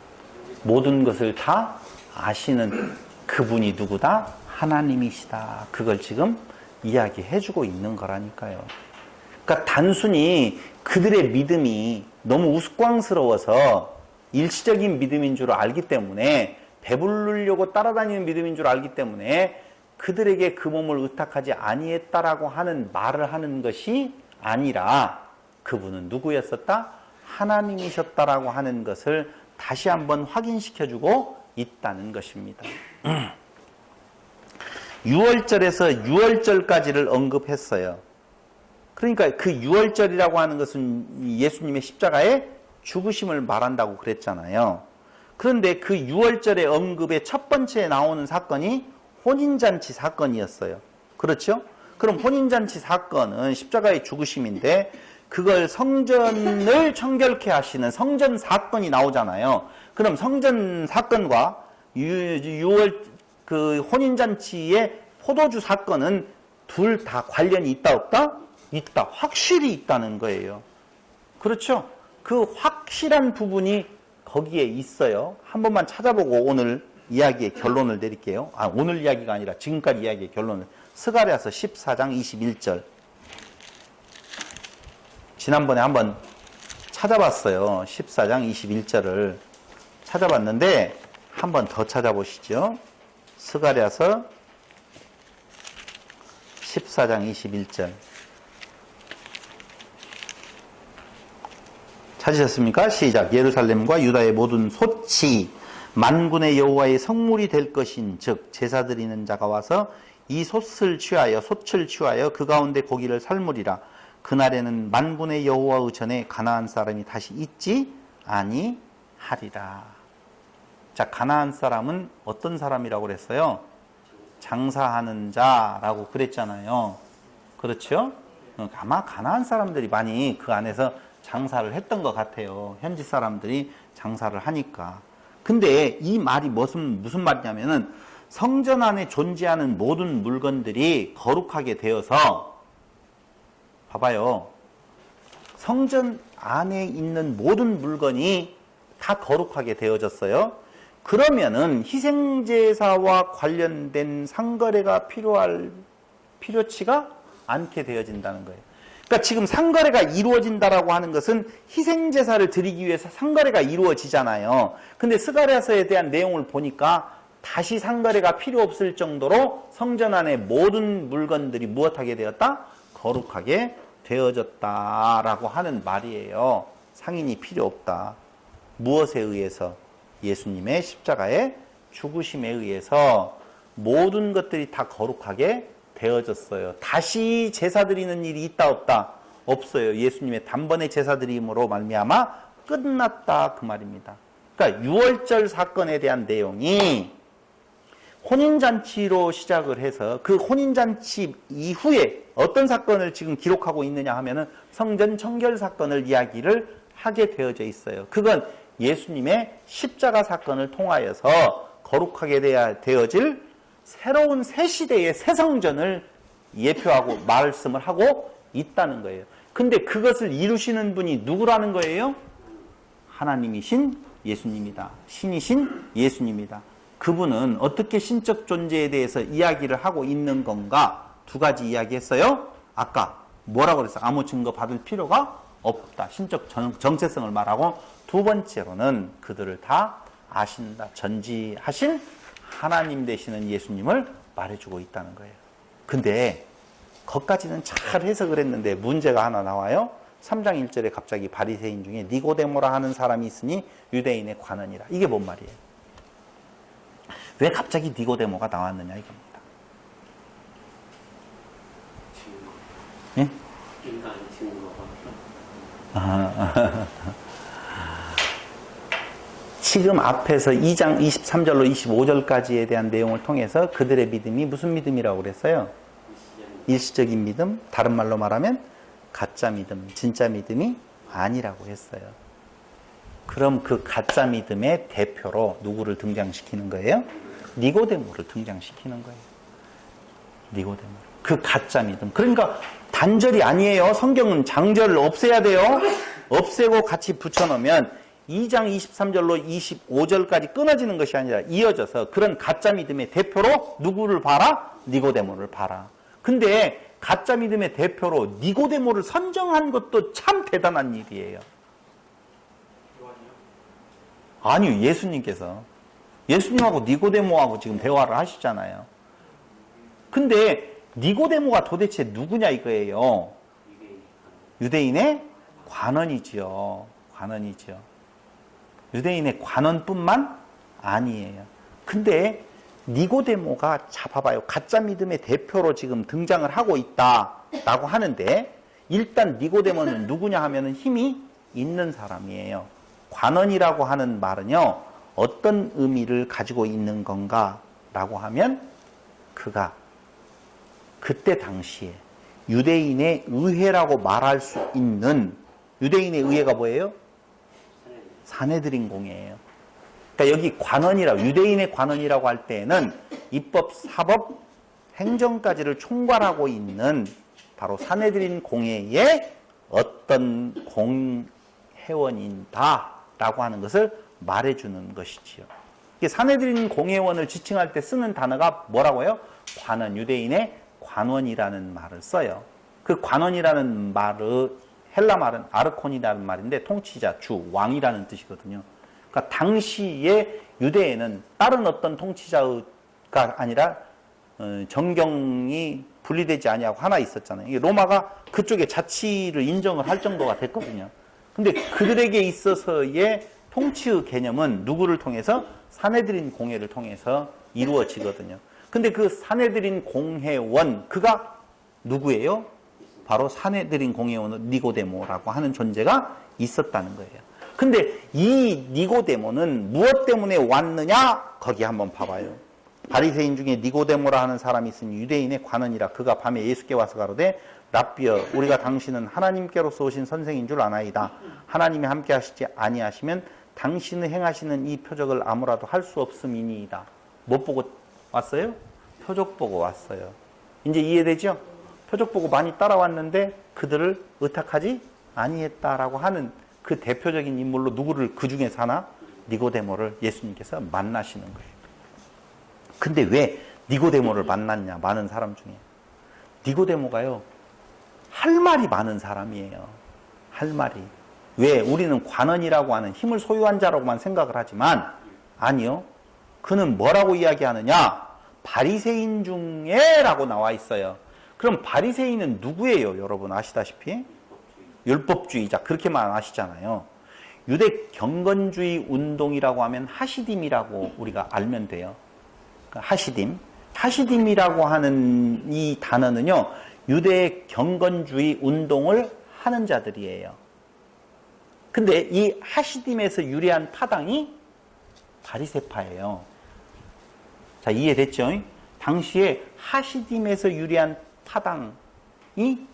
모든 것을 다 아시는 그분이 누구다? 하나님이시다. 그걸 지금 이야기해주고 있는 거라니까요. 그러니까 단순히 그들의 믿음이 너무 우스꽝스러워서 일시적인 믿음인 줄 알기 때문에, 배부르려고 따라다니는 믿음인 줄 알기 때문에 그들에게 그 몸을 의탁하지 아니했다라고 하는 말을 하는 것이 아니라, 그분은 누구였었다? 하나님이셨다라고 하는 것을 다시 한번 확인시켜주고 있다는 것입니다. 6월절에서 6월절까지를 언급했어요. 그러니까 그 6월절이라고 하는 것은 예수님의 십자가의 죽으심을 말한다고 그랬잖아요. 그런데 그 6월절의 언급의 첫 번째에 나오는 사건이 혼인잔치 사건이었어요. 그렇죠? 그럼 혼인잔치 사건은 십자가의 죽으심인데, 그걸 성전을 청결케 하시는 성전 사건이 나오잖아요. 그럼 성전 사건과 6월 그 혼인잔치의 포도주 사건은 둘 다 관련이 있다 없다? 있다. 확실히 있다는 거예요. 그렇죠? 그 확실한 부분이 거기에 있어요. 한 번만 찾아보고 오늘 이야기의 결론을 내릴게요. 오늘 이야기가 아니라 지금까지 이야기의 결론을. 스가랴서 14장 21절. 지난번에 한번 찾아봤어요. 14장 21절을 찾아봤는데 한 번 더 찾아보시죠. 스가랴서 14장 21절. 찾으셨습니까? 시작. 예루살렘과 유다의 모든 솥이 만군의 여호와의 성물이 될 것인 즉 제사 드리는 자가 와서 이 솥을 취하여 그 가운데 고기를 삶으리라. 그날에는 만군의 여호와의 전에 가나안 사람이 다시 있지 아니하리라. 자, 가나안 사람은 어떤 사람이라고 그랬어요? 장사하는 자라고 그랬잖아요. 그렇죠? 아마 가나안 사람들이 많이 그 안에서 장사를 했던 것 같아요. 현지 사람들이 장사를 하니까. 근데 이 말이 무슨 말이냐면은 성전 안에 존재하는 모든 물건들이 거룩하게 되어서, 봐봐요. 성전 안에 있는 모든 물건이 다 거룩하게 되어졌어요. 그러면은 희생제사와 관련된 상거래가 필요치가 않게 되어진다는 거예요. 그러니까 지금 상거래가 이루어진다라고 하는 것은 희생제사를 드리기 위해서 상거래가 이루어지잖아요. 근데 스가랴서에 대한 내용을 보니까 다시 상거래가 필요 없을 정도로 성전 안의 모든 물건들이 무엇하게 되었다? 거룩하게 되어졌다라고 하는 말이에요. 상인이 필요 없다. 무엇에 의해서? 예수님의 십자가의 죽으심에 의해서 모든 것들이 다 거룩하게 되어졌어요. 다시 제사 드리는 일이 있다 없다? 없어요. 예수님의 단번에 제사 드림으로 말미암아 끝났다 그 말입니다. 그러니까 유월절 사건에 대한 내용이 혼인잔치로 시작을 해서 그 혼인잔치 이후에 어떤 사건을 지금 기록하고 있느냐 하면은 성전 청결 사건을 이야기를 하게 되어져 있어요. 그건 예수님의 십자가 사건을 통하여서 거룩하게 되어질 새로운 새 시대의 새 성전을 예표하고 말씀을 하고 있다는 거예요. 근데 그것을 이루시는 분이 누구라는 거예요? 하나님이신 예수님이다. 신이신 예수님이다. 그분은 어떻게 신적 존재에 대해서 이야기를 하고 있는 건가? 두 가지 이야기했어요. 아까 뭐라고 그랬어요? 아무 증거 받을 필요가 없다. 신적 정체성을 말하고, 두 번째로는 그들을 다 아신다. 전지하신 하나님 되시는 예수님을 말해주고 있다는 거예요. 근데 거기까지는 잘 해석을 했는데 문제가 하나 나와요. 3장 1절에 갑자기 바리새인 중에 니고데모라 하는 사람이 있으니 유대인의 관원이라. 이게 뭔 말이에요? 왜 갑자기 니고데모가 나왔느냐 이겁니다. 예? 인간 증거가. 지금 앞에서 2장 23절로 25절까지에 대한 내용을 통해서 그들의 믿음이 무슨 믿음이라고 그랬어요? 일시적인 믿음, 다른 말로 말하면 가짜 믿음, 진짜 믿음이 아니라고 했어요. 그럼 그 가짜 믿음의 대표로 누구를 등장시키는 거예요? 니고데모를 등장시키는 거예요. 니고데모. 그 가짜 믿음. 그러니까 단절이 아니에요. 성경은 장절을 없애야 돼요. 없애고 같이 붙여놓으면 2장 23절로 25절까지 끊어지는 것이 아니라 이어져서 그런 가짜 믿음의 대표로 누구를 봐라? 니고데모를 봐라. 근데 가짜 믿음의 대표로 니고데모를 선정한 것도 참 대단한 일이에요. 아니요, 예수님께서. 예수님하고 니고데모하고 지금 대화를 하시잖아요. 근데 니고데모가 도대체 누구냐 이거예요. 유대인의 관원이지요. 관원이지요. 유대인의 관원뿐만 아니에요. 근데 니고데모가 잡아봐요. 가짜 믿음의 대표로 지금 등장을 하고 있다라고 하는데, 일단 니고데모는 누구냐 하면은 힘이 있는 사람이에요. 관원이라고 하는 말은요, 어떤 의미를 가지고 있는 건가라고 하면, 그가 그때 당시에 유대인의 의회라고 말할 수 있는, 유대인의 의회가 뭐예요? 사내드린 공회예요. 그러니까 여기 관원이라고, 유대인의 관원이라고 할 때에는 입법, 사법, 행정까지를 총괄하고 있는 바로 사내드린 공회의 어떤 공회원이다라고 하는 것을 말해주는 것이지요. 사내드린 공회원을 지칭할 때 쓰는 단어가 뭐라고요? 관원, 유대인의 관원이라는 말을 써요. 그 관원이라는 말의 헬라 말은 아르콘이라는 말인데 통치자, 주, 왕이라는 뜻이거든요. 그러니까 당시에 유대에는 다른 어떤 통치자가 아니라 정경이 분리되지 아니하고 하나 있었잖아요. 로마가 그쪽에 자치를 인정을 할 정도가 됐거든요. 근데 그들에게 있어서의 통치의 개념은 누구를 통해서? 사내드린 공회를 통해서 이루어지거든요. 근데 그 사내드린 공회원, 그가 누구예요? 바로 사내드린 공회원은 니고데모라고 하는 존재가 있었다는 거예요. 근데 이 니고데모는 무엇 때문에 왔느냐? 거기 한번 봐봐요. 바리새인 중에 니고데모라 하는 사람이 있으니 유대인의 관원이라. 그가 밤에 예수께 와서 가로되 랍비여, 우리가 당신은 하나님께로서 오신 선생인 줄 아나이다. 하나님이 함께 하시지 아니하시면 당신의 행하시는 이 표적을 아무라도 할 수 없음이니이다. 못 보고 왔어요? 표적 보고 왔어요. 이제 이해되죠? 표적 보고 많이 따라왔는데 그들을 의탁하지 아니했다라고 하는 그 대표적인 인물로 누구를 그 중에서 하나? 니고데모를 예수님께서 만나시는 거예요. 근데 왜 니고데모를 만났냐? 많은 사람 중에. 니고데모가요, 할 말이 많은 사람이에요. 할 말이. 왜? 우리는 관원이라고 하는 힘을 소유한 자라고만 생각을 하지만, 아니요. 그는 뭐라고 이야기하느냐? 바리새인 중에 라고 나와 있어요. 그럼 바리새인은 누구예요? 여러분 아시다시피 율법주의자 그렇게만 아시잖아요. 유대 경건주의 운동이라고 하면 하시딤이라고 우리가 알면 돼요. 하시딤. 하시딤이라고 하는 이 단어는요. 유대 경건주의 운동을 하는 자들이에요. 근데 이 하시딤에서 유래한 타당이 바리새파예요. 자, 이해됐죠? 당시에 하시딤에서 유래한 타당이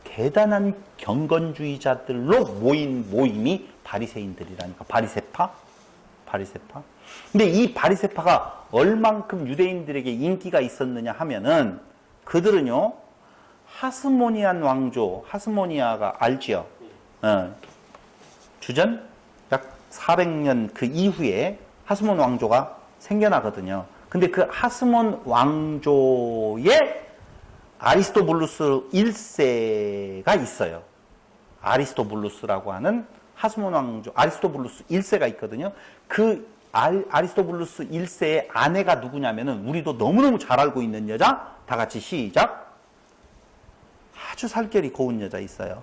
대단한 경건주의자들로 모인 모임이 바리새인들이라니까. 바리새파. 근데 이 바리새파가 얼만큼 유대인들에게 인기가 있었느냐 하면은 그들은요 하스모니안 왕조, 하스모니아가 알지요? 주전 약 400년 그 이후에 하스몬 왕조가 생겨나거든요. 근데 그 하스몬 왕조에 아리스토블루스 1세가 있어요. 아리스토블루스라고 하는 하스몬 왕조, 아리스토블루스 1세가 있거든요. 그 아리스토블루스 1세의 아내가 누구냐면은 우리도 너무너무 잘 알고 있는 여자, 다 같이 시작. 아주 살결이 고운 여자 있어요.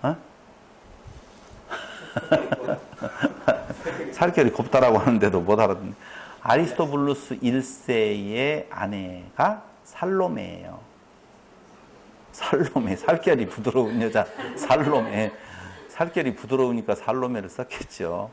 어? 살결이 곱다라고 하는데도 못 알아듣네. 아리스토블루스 1세의 아내가 살로메예요. 살로메, 살결이 부드러운 여자, 살로메. 살결이 부드러우니까 살로메를 썼겠죠.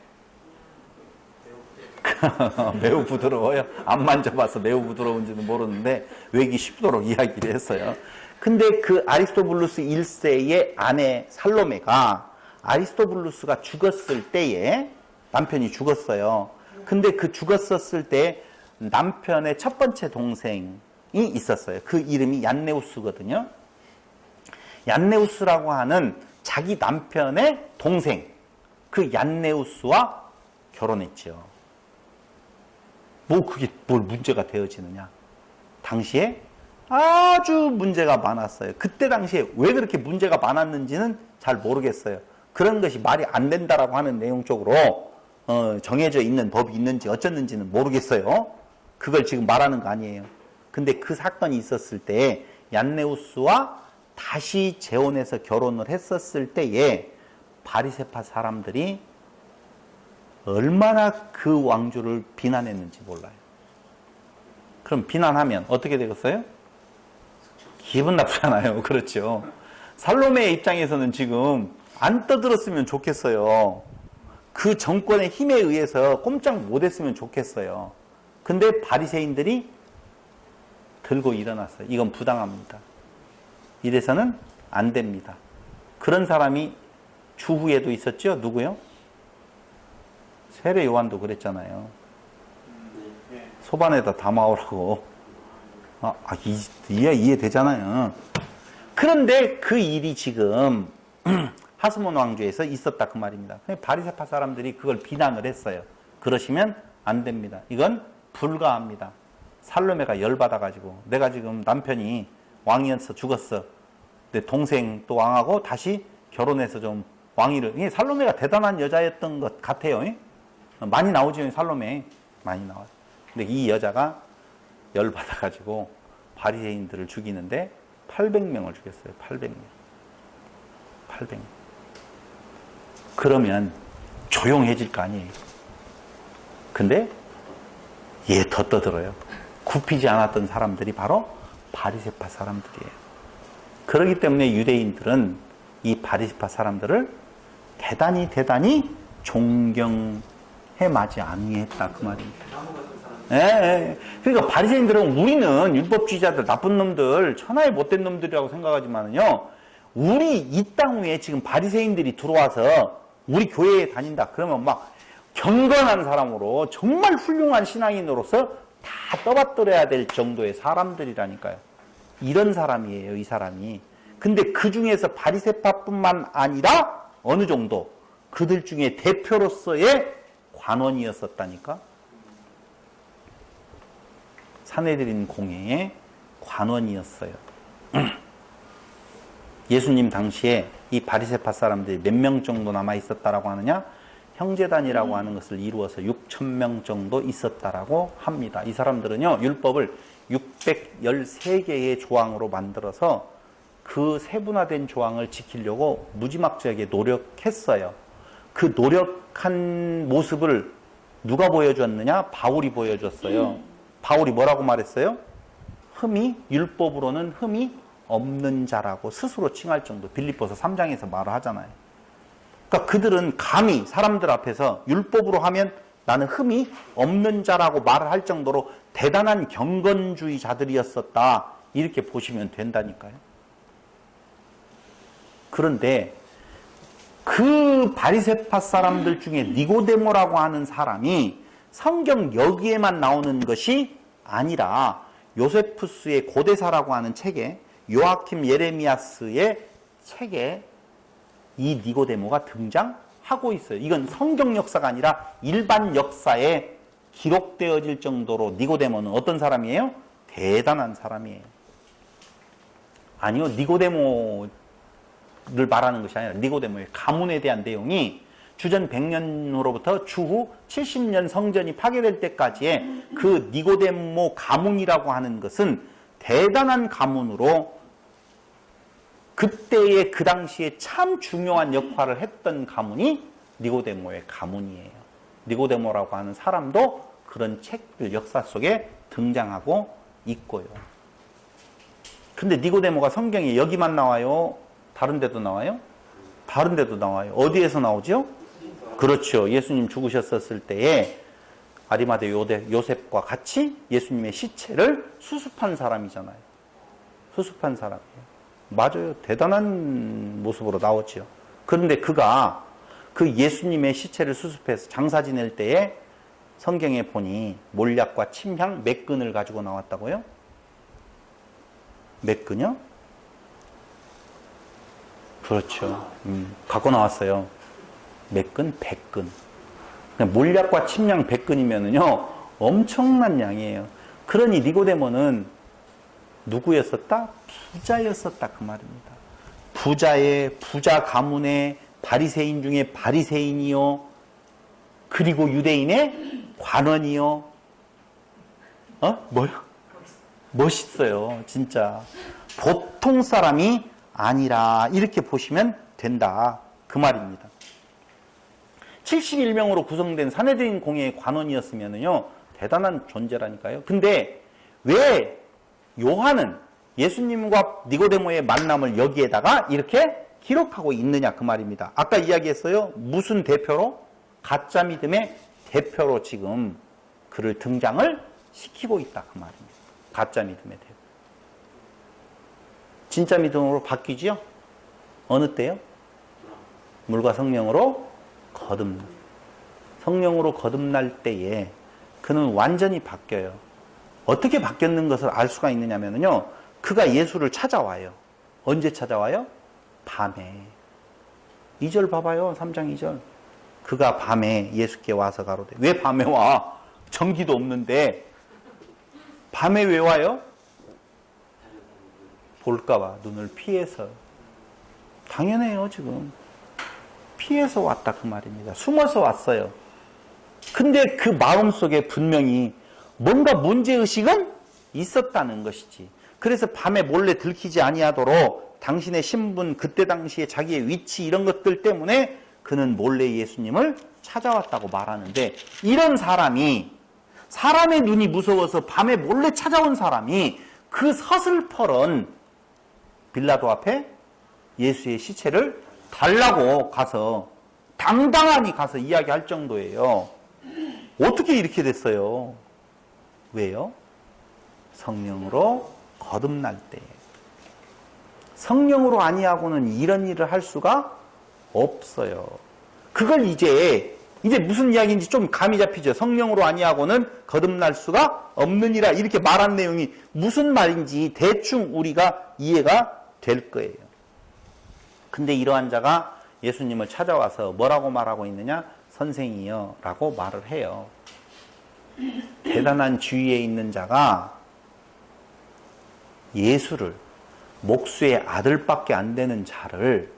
매우 부드러워요. 안 만져봐서 매우 부드러운지는 모르는데 외기 쉽도록 이야기를 했어요. 근데 그 아리스토블루스 1세의 아내 살로메가 아리스토블루스가 죽었을 때에 남편이 죽었어요. 근데 그 죽었었을 때 남편의 첫 번째 동생이 있었어요. 그 이름이 얀네우스거든요. 얀네우스라고 하는 자기 남편의 동생, 그 얀네우스와 결혼했죠. 뭐 그게 뭘 문제가 되어지느냐. 당시에 아주 문제가 많았어요. 그때 당시에 왜 그렇게 문제가 많았는지는 잘 모르겠어요. 그런 것이 말이 안 된다라고 하는 내용 쪽으로 정해져 있는 법이 있는지 어쩌는지는 모르겠어요. 그걸 지금 말하는 거 아니에요. 근데 그 사건이 있었을 때 얀네우스와 다시 재혼해서 결혼을 했었을 때에 바리새파 사람들이 얼마나 그 왕조를 비난했는지 몰라요. 그럼 비난하면 어떻게 되겠어요? 기분 나쁘잖아요. 그렇죠. 살로메의 입장에서는 지금 안 떠들었으면 좋겠어요. 그 정권의 힘에 의해서 꼼짝 못했으면 좋겠어요. 근데 바리새인들이 들고 일어났어요. 이건 부당합니다. 이래서는 안 됩니다. 그런 사람이 주후에도 있었죠. 누구요? 세례 요한도 그랬잖아요. 소반에다 담아오라고. 이해되잖아요. 그런데 그 일이 지금 하스몬 왕조에서 있었다 그 말입니다. 바리새파 사람들이 그걸 비난을 했어요. 그러시면 안 됩니다. 이건 불가합니다. 살로메가 열받아가지고 내가 지금 남편이 왕이어서 죽었어. 내 동생 또 왕하고 다시 결혼해서 좀 왕위를. 살로메가 대단한 여자였던 것 같아요. 많이 나오죠. 살로메 많이 나와요. 근데 이 여자가 열받아가지고 바리새인들을 죽이는데 800명을 죽였어요. 800명. 그러면 조용해질 거 아니에요. 근데 얘 더 떠들어요. 굽히지 않았던 사람들이 바로 바리새파 사람들이에요. 그렇기 때문에 유대인들은 이 바리새파 사람들을 대단히 존경해 마지 아니했다 그 말입니다. 예. 그러니까 바리새인들은 우리는 율법주의자들, 나쁜 놈들, 천하의 못된 놈들이라고 생각하지만은요, 우리 이 땅 위에 지금 바리새인들이 들어와서 우리 교회에 다닌다 그러면 막 경건한 사람으로 정말 훌륭한 신앙인으로서 다 떠받들어야 될 정도의 사람들이라니까요. 이런 사람이에요, 이 사람이. 근데 그 중에서 바리새파뿐만 아니라 어느 정도 그들 중에 대표로서의 관원이었었다니까. 산헤드린 공회의 관원이었어요. 예수님 당시에 이 바리새파 사람들이 몇 명 정도 남아 있었다라고 하느냐? 형제단이라고 하는 것을 이루어서 6,000명 정도 있었다라고 합니다. 이 사람들은요, 율법을 613개의 조항으로 만들어서 그 세분화된 조항을 지키려고 무지막지하게 노력했어요. 그 노력한 모습을 누가 보여줬느냐? 바울이 보여줬어요. 바울이 뭐라고 말했어요? 율법으로는 흠이 없는 자라고 스스로 칭할 정도. 빌립보서 3장에서 말을 하잖아요. 그러니까 그들은 감히 사람들 앞에서 율법으로 하면 나는 흠이 없는 자라고 말을 할 정도로 대단한 경건주의자들이었었다. 이렇게 보시면 된다니까요. 그런데 그 바리새파 사람들 중에 니고데모라고 하는 사람이 성경 여기에만 나오는 것이 아니라 요세푸스의 고대사라고 하는 책에, 요아킴 예레미야스의 책에 이 니고데모가 등장하고 있어요. 이건 성경 역사가 아니라 일반 역사에 기록되어질 정도로 니고데모는 어떤 사람이에요? 대단한 사람이에요. 아니요, 니고데모를 말하는 것이 아니라 니고데모의 가문에 대한 내용이 주전 100년으로부터 추후 70년 성전이 파괴될 때까지의 그 니고데모 가문이라고 하는 것은 대단한 가문으로 그때의 그 당시에 참 중요한 역할을 했던 가문이 니고데모의 가문이에요. 니고데모라고 하는 사람도 그런 책들 역사 속에 등장하고 있고요. 근데 니고데모가 성경에 여기만 나와요? 다른 데도 나와요? 다른 데도 나와요. 어디에서 나오죠? 그렇죠. 예수님 죽으셨었을 때에 아리마대 요셉과 같이 예수님의 시체를 수습한 사람이잖아요. 수습한 사람이에요. 맞아요. 대단한 모습으로 나왔죠. 그런데 그가 그 예수님의 시체를 수습해서 장사 지낼 때에 성경에 보니 몰약과 침향, 매끈을 가지고 나왔다고요? 매끈요? 그렇죠. 갖고 나왔어요. 매끈, 백끈. 몰약과 침향, 백끈이면은요, 엄청난 양이에요. 그러니 니고데모는 누구였었다? 부자였었다 그 말입니다. 부자 가문의 바리새인 중에 바리새인이요. 그리고 유대인의 관원이요. 뭐요? 멋있어요. 진짜. 보통 사람이 아니라 이렇게 보시면 된다 그 말입니다. 71명으로 구성된 사내들인 공회의 관원이었으면요 대단한 존재라니까요. 근데 왜 요한은 예수님과 니고데모의 만남을 여기에다가 이렇게 기록하고 있느냐 그 말입니다. 아까 이야기했어요. 무슨 대표로? 가짜 믿음의 대표로 지금 그를 등장을 시키고 있다 그 말입니다. 가짜 믿음의 대표. 진짜 믿음으로 바뀌지요? 어느 때요? 물과 성령으로 거듭나. 성령으로 거듭날 때에 그는 완전히 바뀌어요. 어떻게 바뀌었는 것을 알 수가 있느냐면요. 그가 예수를 찾아와요. 언제 찾아와요? 밤에. 2절 봐봐요. 3장 2절. 그가 밤에 예수께 와서 가로되. 왜 밤에 와? 전기도 없는데. 밤에 왜 와요? 볼까봐 눈을 피해서. 당연해요 지금. 피해서 왔다 그 말입니다. 숨어서 왔어요. 근데 그 마음속에 분명히 뭔가 문제의식은 있었다는 것이지. 그래서 밤에 몰래 들키지 아니하도록 당신의 신분, 그때 당시에 자기의 위치 이런 것들 때문에 그는 몰래 예수님을 찾아왔다고 말하는데, 이런 사람이, 사람의 눈이 무서워서 밤에 몰래 찾아온 사람이 그 서슬퍼런 빌라도 앞에 예수의 시체를 달라고 가서 당당하니 가서 이야기할 정도예요. 어떻게 이렇게 됐어요? 왜요? 성령으로 거듭날 때. 성령으로 아니하고는 이런 일을 할 수가 없어요. 그걸 이제 무슨 이야기인지 좀 감이 잡히죠. 성령으로 아니하고는 거듭날 수가 없느니라 이렇게 말한 내용이 무슨 말인지 대충 우리가 이해가 될 거예요. 근데 이러한 자가 예수님을 찾아와서 뭐라고 말하고 있느냐? 선생이여 라고 말을 해요. 대단한 지위에 있는 자가 예수를, 목수의 아들밖에 안 되는 자를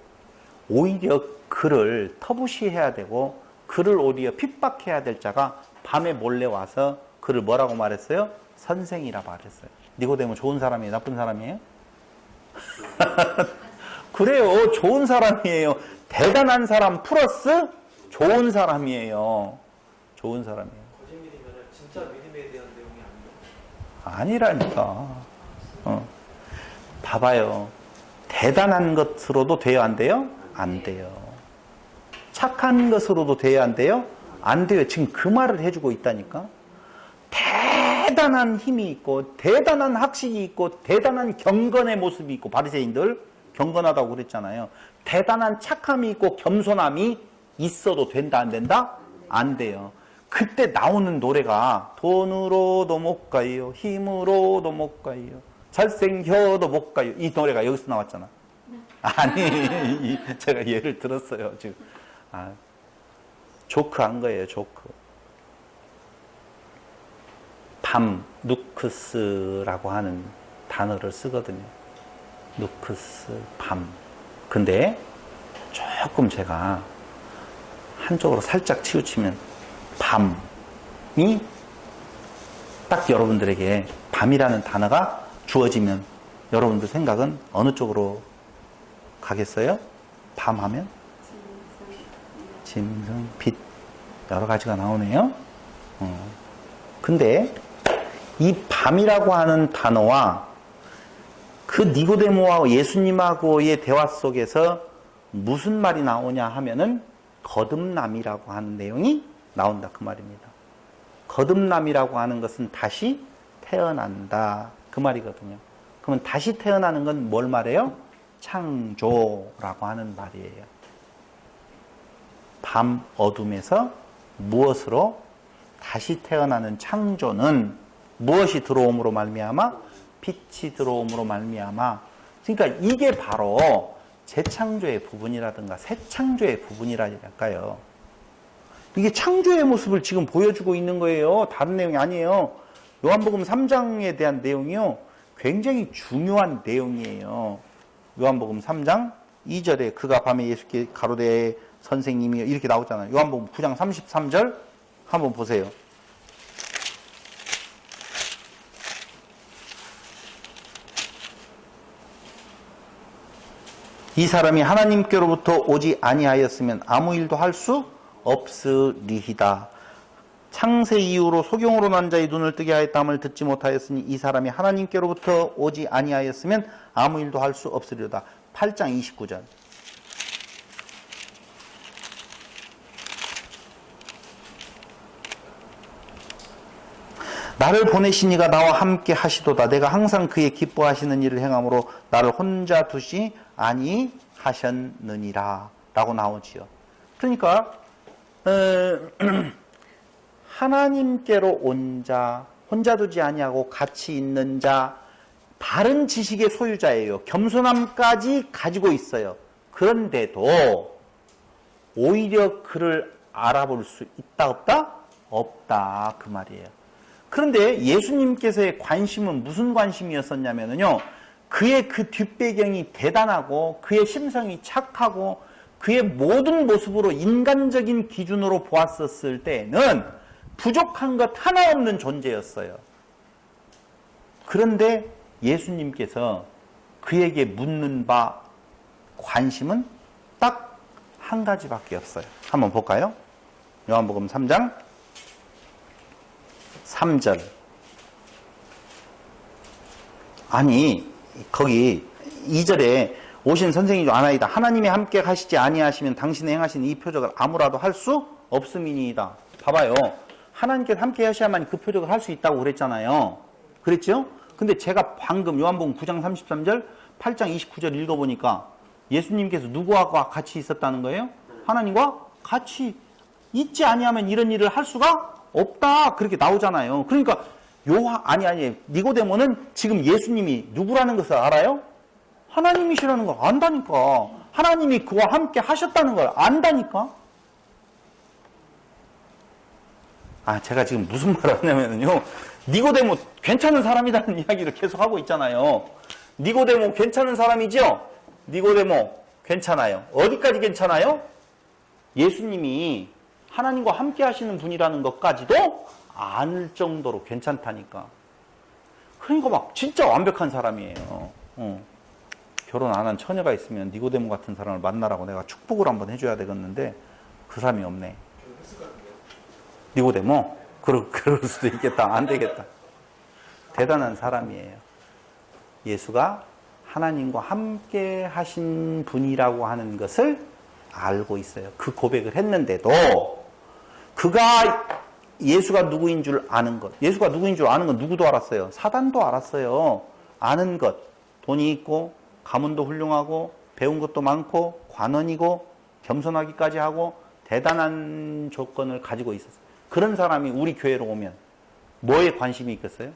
오히려 그를 터부시해야 되고 그를 오히려 핍박해야 될 자가 밤에 몰래 와서 그를 뭐라고 말했어요? 선생이라 말했어요. 니고데모 좋은 사람이에요? 나쁜 사람이에요? 그래요. 좋은 사람이에요. 대단한 사람 플러스 좋은 사람이에요. 좋은 사람이에요. 거짓말이면 진짜 믿음에 대한 내용이 아니에요. 아니라니까. 봐봐요. 대단한 것으로도 돼요, 안 돼요? 안 돼요. 착한 것으로도 돼요, 안 돼요? 안 돼요. 지금 그 말을 해주고 있다니까. 대단한 힘이 있고 대단한 학식이 있고 대단한 경건의 모습이 있고, 바리새인들 경건하다고 그랬잖아요. 대단한 착함이 있고 겸손함이 있어도 된다, 안 된다? 안 돼요. 그때 나오는 노래가 돈으로도 못 가요, 힘으로도 못 가요, 잘생겨도 못 가요. 이 노래가 여기서 나왔잖아. 아니, 제가 예를 들었어요 지금. 조크한 거예요, 조크. 밤, 누크스라고 하는 단어를 쓰거든요. 누크스, 밤. 근데 조금 제가 한쪽으로 살짝 치우치면 밤이 딱 여러분들에게 밤이라는 단어가 주어지면 여러분들 생각은 어느 쪽으로 가겠어요? 밤 하면? 짐승, 빛, 여러 가지가 나오네요. 근데 이 밤이라고 하는 단어와 그 니고데모와 예수님하고의 대화 속에서 무슨 말이 나오냐 하면은 거듭남이라고 하는 내용이 나온다, 그 말입니다. 거듭남이라고 하는 것은 다시 태어난다, 그 말이거든요. 그러면 다시 태어나는 건 뭘 말해요? 창조라고 하는 말이에요. 밤 어둠에서 무엇으로? 다시 태어나는 창조는 무엇이 들어옴으로 말미암아? 빛이 들어옴으로 말미암아. 그러니까 이게 바로 재창조의 부분이라든가 새창조의 부분이랄까요. 이게 창조의 모습을 지금 보여주고 있는 거예요. 다른 내용이 아니에요. 요한복음 3장에 대한 내용이요, 굉장히 중요한 내용이에요. 요한복음 3장 2절에 그가 밤에 예수께 가로되 선생님이 이렇게 나오잖아요. 요한복음 9장 33절 한번 보세요. 이 사람이 하나님께로부터 오지 아니하였으면 아무 일도 할 수 없으리이다. 창세 이후로 소경으로 난 자의 눈을 뜨게 하였다함을 듣지 못하였으니 이 사람이 하나님께로부터 오지 아니하였으면 아무 일도 할 수 없으리로다. 8장 29절. 나를 보내신 이가 나와 함께 하시도다. 내가 항상 그의 기뻐하시는 일을 행함으로 나를 혼자 두시 아니하셨느니라 라고 나오지요. 그러니까 하나님께로 온 자, 혼자 두지 아니하고 같이 있는 자, 바른 지식의 소유자예요. 겸손함까지 가지고 있어요. 그런데도 오히려 그를 알아볼 수 있다 없다? 없다, 그 말이에요. 그런데 예수님께서의 관심은 무슨 관심이었었냐면요, 그의 그 뒷배경이 대단하고 그의 심성이 착하고 그의 모든 모습으로 인간적인 기준으로 보았었을 때는 부족한 것 하나 없는 존재였어요. 그런데 예수님께서 그에게 묻는 바 관심은 딱 한 가지밖에 없어요. 한번 볼까요? 요한복음 3장 3절. 아니, 거기 2절에 오신 선생이 중 하나이다. 하나님이 함께 가시지 아니하시면 당신의 행하신 이 표적을 아무라도 할 수 없음이니이다. 봐봐요. 하나님께서 함께 하셔야만 그 표적을 할 수 있다고 그랬잖아요. 그랬죠? 근데 제가 방금 요한복음 9장 33절, 8장 29절 읽어보니까 예수님께서 누구와 같이 있었다는 거예요? 하나님과 같이 있지 아니하면 이런 일을 할 수가 없다. 그렇게 나오잖아요. 그러니까 니고데모는 지금 예수님이 누구라는 것을 알아요? 하나님이시라는 걸 안다니까. 하나님이 그와 함께 하셨다는 걸 안다니까. 제가 지금 무슨 말을 하냐면요, 니고데모 괜찮은 사람이라는 이야기를 계속 하고 있잖아요. 니고데모 괜찮은 사람이죠? 니고데모 괜찮아요. 어디까지 괜찮아요? 예수님이 하나님과 함께 하시는 분이라는 것까지도 알 정도로 괜찮다니까. 그러니까 막 진짜 완벽한 사람이에요. 결혼 안 한 처녀가 있으면 니고데모 같은 사람을 만나라고 내가 축복을 한번 해줘야 되겠는데 그 사람이 없네. 니고데모? 그럴 수도 있겠다. 안 되겠다. 대단한 사람이에요. 예수가 하나님과 함께 하신 분이라고 하는 것을 알고 있어요. 그 고백을 했는데도 그가 예수가 누구인 줄 아는 것, 예수가 누구인 줄 아는 건 누구도 알았어요. 사단도 알았어요. 아는 것, 돈이 있고 가문도 훌륭하고 배운 것도 많고 관원이고 겸손하기까지 하고 대단한 조건을 가지고 있었어요. 그런 사람이 우리 교회로 오면 뭐에 관심이 있겠어요?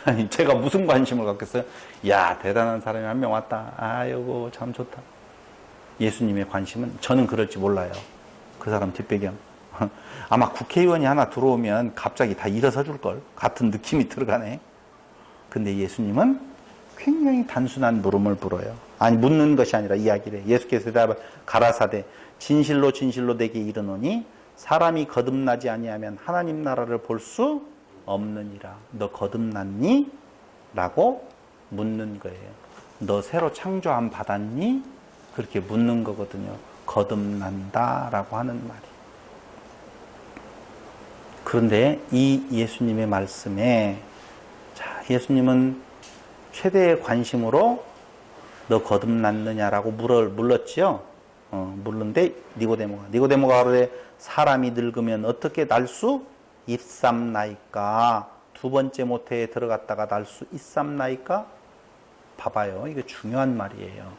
아니, 제가 무슨 관심을 갖겠어요? 야, 대단한 사람이 한 명 왔다. 아, 요거 참 좋다. 예수님의 관심은 저는 그럴지 몰라요. 그 사람 뒷배경. 아마 국회의원이 하나 들어오면 갑자기 다 일어서 줄걸. 같은 느낌이 들어가네. 근데 예수님은 굉장히 단순한 물음을 물어요. 아니, 묻는 것이 아니라 이야기를 해. 예수께서 대답을 가라사대 진실로 진실로 내게 이르노니 사람이 거듭나지 아니하면 하나님 나라를 볼 수 없느니라. 너 거듭났니? 라고 묻는 거예요. 너 새로 창조함 받았니? 그렇게 묻는 거거든요. 거듭난다 라고 하는 말이. 그런데 이 예수님의 말씀에 예수님은 최대의 관심으로 너 거듭났느냐라고 물었지요. 물는데 니고데모가 그러되 사람이 늙으면 어떻게 날 수 있삼나이까? 두 번째 모태에 들어갔다가 날 수 있삼나이까? 봐봐요. 이거 중요한 말이에요.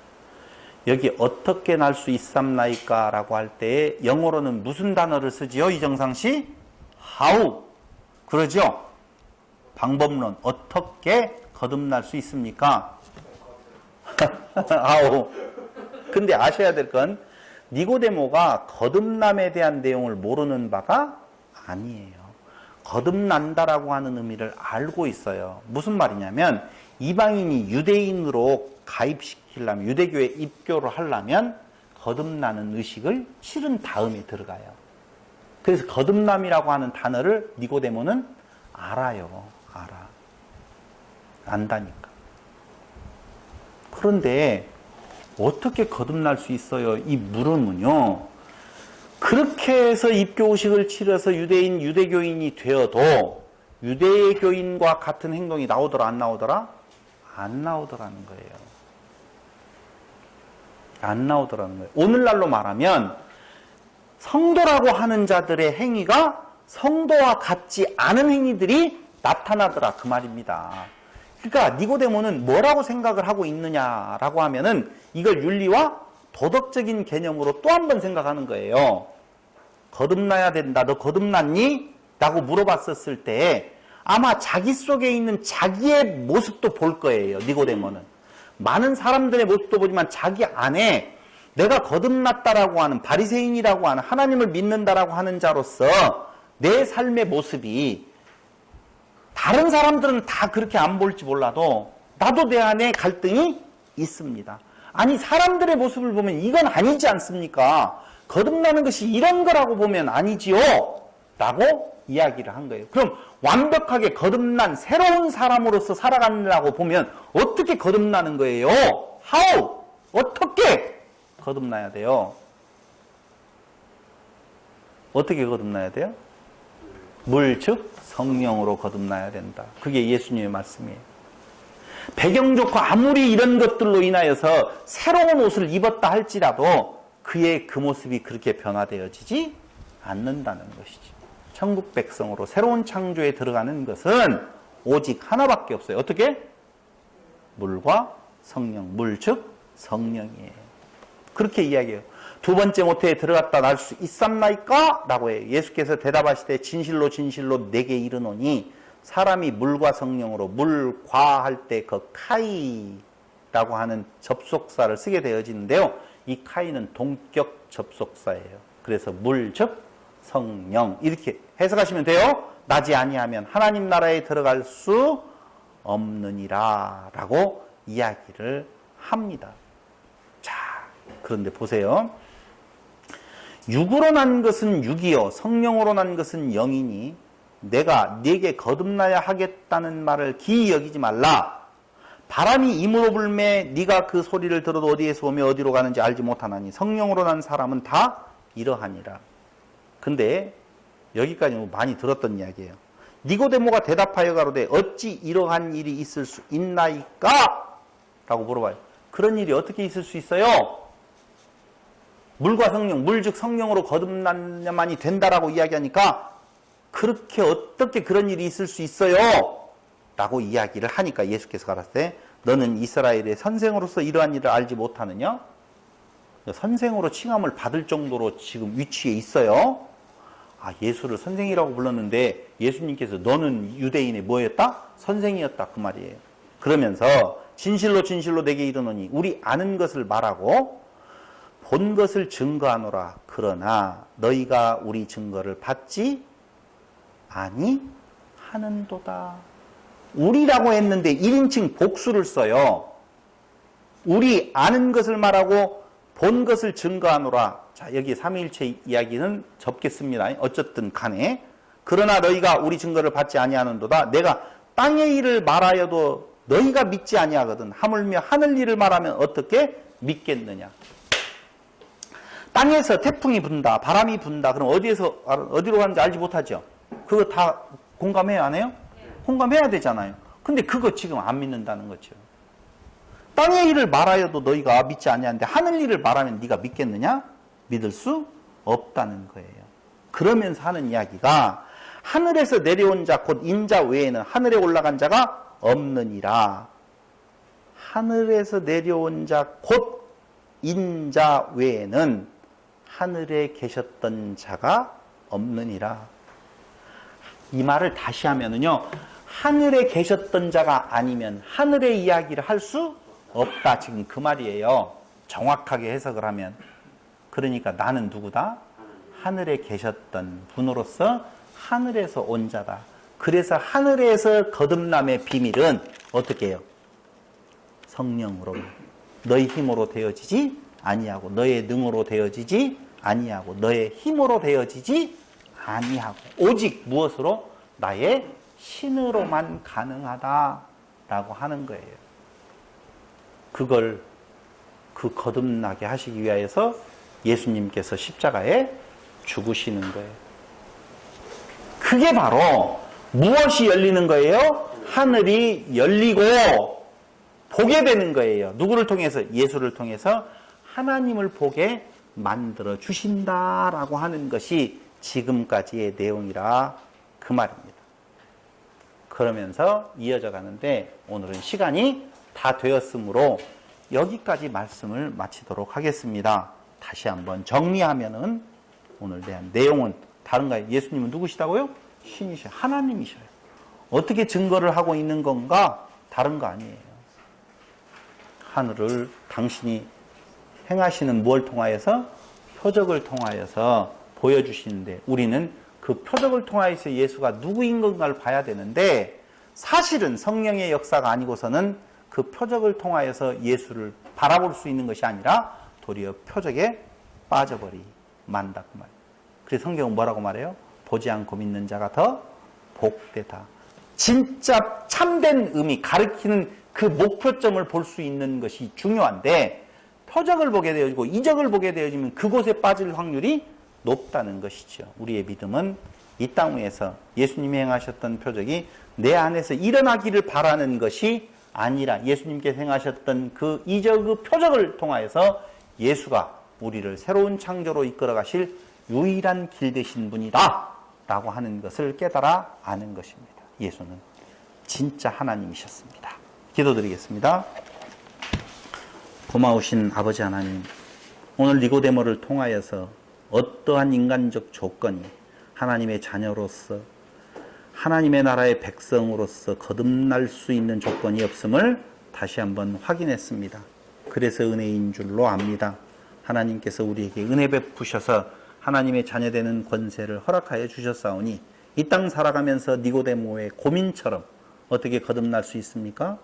여기 어떻게 날 수 있삼나이까? 라고 할 때 영어로는 무슨 단어를 쓰지요? 이정상 씨? How. 그러죠? 방법론. 어떻게 거듭날 수 있습니까? How. 근데 아셔야 될 건 니고데모가 거듭남에 대한 내용을 모르는 바가 아니에요. 거듭난다라고 하는 의미를 알고 있어요. 무슨 말이냐면 이방인이 유대인으로 가입시키려면 유대교에 입교를 하려면 거듭나는 의식을 치른 다음에 들어가요. 그래서 거듭남이라고 하는 단어를 니고데모는 알아요. 안다니까. 그런데 어떻게 거듭날 수 있어요? 이 물음은요. 그렇게 해서 입교의식을 치러서 유대교인이 되어도 유대교인과 같은 행동이 나오더라 안 나오더라? 안 나오더라는 거예요. 안 나오더라는 거예요. 오늘날로 말하면 성도라고 하는 자들의 행위가 성도와 같지 않은 행위들이 나타나더라 그 말입니다. 그러니까 니고데모는 뭐라고 생각을 하고 있느냐라고 하면은 이걸 윤리와 도덕적인 개념으로 또 한 번 생각하는 거예요. 거듭나야 된다. 너 거듭났니? 라고 물어봤었을 때 아마 자기 속에 있는 자기의 모습도 볼 거예요. 니고데모는. 많은 사람들의 모습도 보지만 자기 안에 내가 거듭났다라고 하는 바리새인이라고 하는 하나님을 믿는다라고 하는 자로서 내 삶의 모습이 다른 사람들은 다 그렇게 안 볼지 몰라도 나도 내 안에 갈등이 있습니다. 아니 사람들의 모습을 보면 이건 아니지 않습니까? 거듭나는 것이 이런 거라고 보면 아니지요? 라고 이야기를 한 거예요. 그럼 완벽하게 거듭난 새로운 사람으로서 살아가느라고 보면 어떻게 거듭나는 거예요? How? 어떻게 거듭나야 돼요? 어떻게 거듭나야 돼요? 물, 즉 성령으로 거듭나야 된다. 그게 예수님의 말씀이에요. 배경 좋고 아무리 이런 것들로 인하여서 새로운 옷을 입었다 할지라도 그의 그 모습이 그렇게 변화되어지지 않는다는 것이지. 천국 백성으로 새로운 창조에 들어가는 것은 오직 하나밖에 없어요. 어떻게? 물과 성령. 물, 즉 성령이에요. 그렇게 이야기해요. 두 번째 모태에 들어갔다 날 수 있삼나이까? 라고 해요. 예수께서 대답하시되 진실로 진실로 내게 이르노니 사람이 물과 성령으로 물과 할 때 그 카이라고 하는 접속사를 쓰게 되어지는데요. 이 카이는 동격 접속사예요. 그래서 물, 즉 성령 이렇게 해석하시면 돼요. 나지 아니하면 하나님 나라에 들어갈 수 없느니라 라고 이야기를 합니다. 자, 그런데 보세요. 육으로 난 것은 육이요 성령으로 난 것은 영이니 내가 네게 거듭나야 하겠다는 말을 기이 여기지 말라. 바람이 임으로 불매 네가 그 소리를 들어도 어디에서 오며 어디로 가는지 알지 못하나니 성령으로 난 사람은 다 이러하니라. 근데 여기까지 많이 들었던 이야기예요. 니고데모가 대답하여 가로되 어찌 이러한 일이 있을 수 있나이까? 라고 물어봐요. 그런 일이 어떻게 있을 수 있어요? 물과 성령, 물 즉 성령으로 거듭나야만이 된다라고 이야기하니까 그렇게 어떻게 그런 일이 있을 수 있어요? 라고 이야기를 하니까 예수께서 가라사대 때 너는 이스라엘의 선생으로서 이러한 일을 알지 못하느냐? 선생으로 칭함을 받을 정도로 지금 위치에 있어요. 아, 예수를 선생이라고 불렀는데 예수님께서 너는 유대인의 뭐였다? 선생이었다 그 말이에요. 그러면서 진실로 진실로 내게 이르노니 우리 아는 것을 말하고 본 것을 증거하노라. 그러나 너희가 우리 증거를 받지 아니하는도다. 우리라고 했는데 1인칭 복수를 써요. 우리 아는 것을 말하고 본 것을 증거하노라. 자, 여기 삼위일체 이야기는 접겠습니다. 어쨌든 간에 그러나 너희가 우리 증거를 받지 아니하는도다. 내가 땅의 일을 말하여도 너희가 믿지 아니하거든. 하물며 하늘 일을 말하면 어떻게 믿겠느냐. 땅에서 태풍이 분다, 바람이 분다. 그럼 어디로 가는지 알지 못하죠. 그거 다 공감해야 안 해요? 공감해야 되잖아요. 근데 그거 지금 안 믿는다는 거죠. 땅의 일을 말하여도 너희가 믿지 아니하는데 하늘 일을 말하면 네가 믿겠느냐? 믿을 수 없다는 거예요. 그러면서 하는 이야기가 하늘에서 내려온 자 곧 인자 외에는 하늘에 올라간 자가 없느니라. 하늘에서 내려온 자 곧 인자 외에는 하늘에 계셨던 자가 없느니라. 이 말을 다시 하면은요, 하늘에 계셨던 자가 아니면 하늘의 이야기를 할 수 없다. 지금 그 말이에요. 정확하게 해석을 하면. 그러니까 나는 누구다? 하늘에 계셨던 분으로서 하늘에서 온 자다. 그래서 하늘에서 거듭남의 비밀은 어떻게 해요? 성령으로. 너희 힘으로 되어지지 아니하고 너의 능으로 되어지지 아니하고 너의 힘으로 되어지지 아니하고 오직 무엇으로? 나의 신으로만 가능하다라고 하는 거예요. 그걸 그 거듭나게 하시기 위하여서 예수님께서 십자가에 죽으시는 거예요. 그게 바로 무엇이 열리는 거예요? 하늘이 열리고 보게 되는 거예요. 누구를 통해서? 예수를 통해서 하나님을 보게 만들어 주신다라고 하는 것이 지금까지의 내용이라 그 말입니다. 그러면서 이어져 가는데 오늘은 시간이 다 되었으므로 여기까지 말씀을 마치도록 하겠습니다. 다시 한번 정리하면은 오늘 대한 내용은 다른가요? 예수님은 누구시다고요? 신이셔요. 하나님이셔요. 어떻게 증거를 하고 있는 건가? 다른 거 아니에요. 하늘을 당신이 행하시는 무엇을 통하여서? 표적을 통하여서 보여주시는데 우리는 그 표적을 통하여서 예수가 누구인 건가를 봐야 되는데 사실은 성령의 역사가 아니고서는 그 표적을 통하여서 예수를 바라볼 수 있는 것이 아니라 도리어 표적에 빠져버리 만다 그 말이에요. 그래서 성경은 뭐라고 말해요? 보지 않고 믿는 자가 더 복되다. 진짜 참된 의미, 가리키는 그 목표점을 볼 수 있는 것이 중요한데 표적을 보게 되어지고 이적을 보게 되어지면 그곳에 빠질 확률이 높다는 것이죠. 우리의 믿음은 이 땅 위에서 예수님이 행하셨던 표적이 내 안에서 일어나기를 바라는 것이 아니라 예수님께서 행하셨던 그 이적, 그 표적을 통하여서 예수가 우리를 새로운 창조로 이끌어 가실 유일한 길 되신 분이다 라고 하는 것을 깨달아 아는 것입니다. 예수는 진짜 하나님이셨습니다. 기도드리겠습니다. 고마우신 아버지 하나님, 오늘 니고데모를 통하여서 어떠한 인간적 조건이 하나님의 자녀로서 하나님의 나라의 백성으로서 거듭날 수 있는 조건이 없음을 다시 한번 확인했습니다. 그래서 은혜인 줄로 압니다. 하나님께서 우리에게 은혜 베푸셔서 하나님의 자녀되는 권세를 허락하여 주셨사오니 이 땅 살아가면서 니고데모의 고민처럼 어떻게 거듭날 수 있습니까?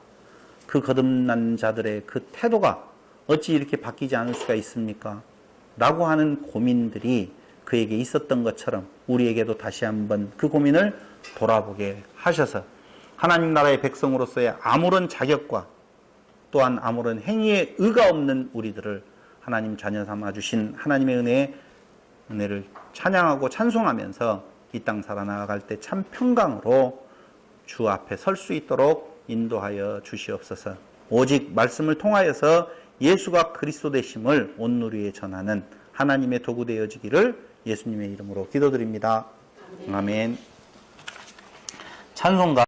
그 거듭난 자들의 그 태도가 어찌 이렇게 바뀌지 않을 수가 있습니까? 라고 하는 고민들이 그에게 있었던 것처럼 우리에게도 다시 한번 그 고민을 돌아보게 하셔서 하나님 나라의 백성으로서의 아무런 자격과 또한 아무런 행위에 의가 없는 우리들을 하나님 자녀 삼아 주신 하나님의 은혜를 찬양하고 찬송하면서 이 땅 살아나갈 때 참 평강으로 주 앞에 설 수 있도록 인도하여 주시옵소서. 오직 말씀을 통하여서 예수가 그리스도 되심을 온 누리에 전하는 하나님의 도구 되어지기를 예수님의 이름으로 기도드립니다. 아멘. 찬송가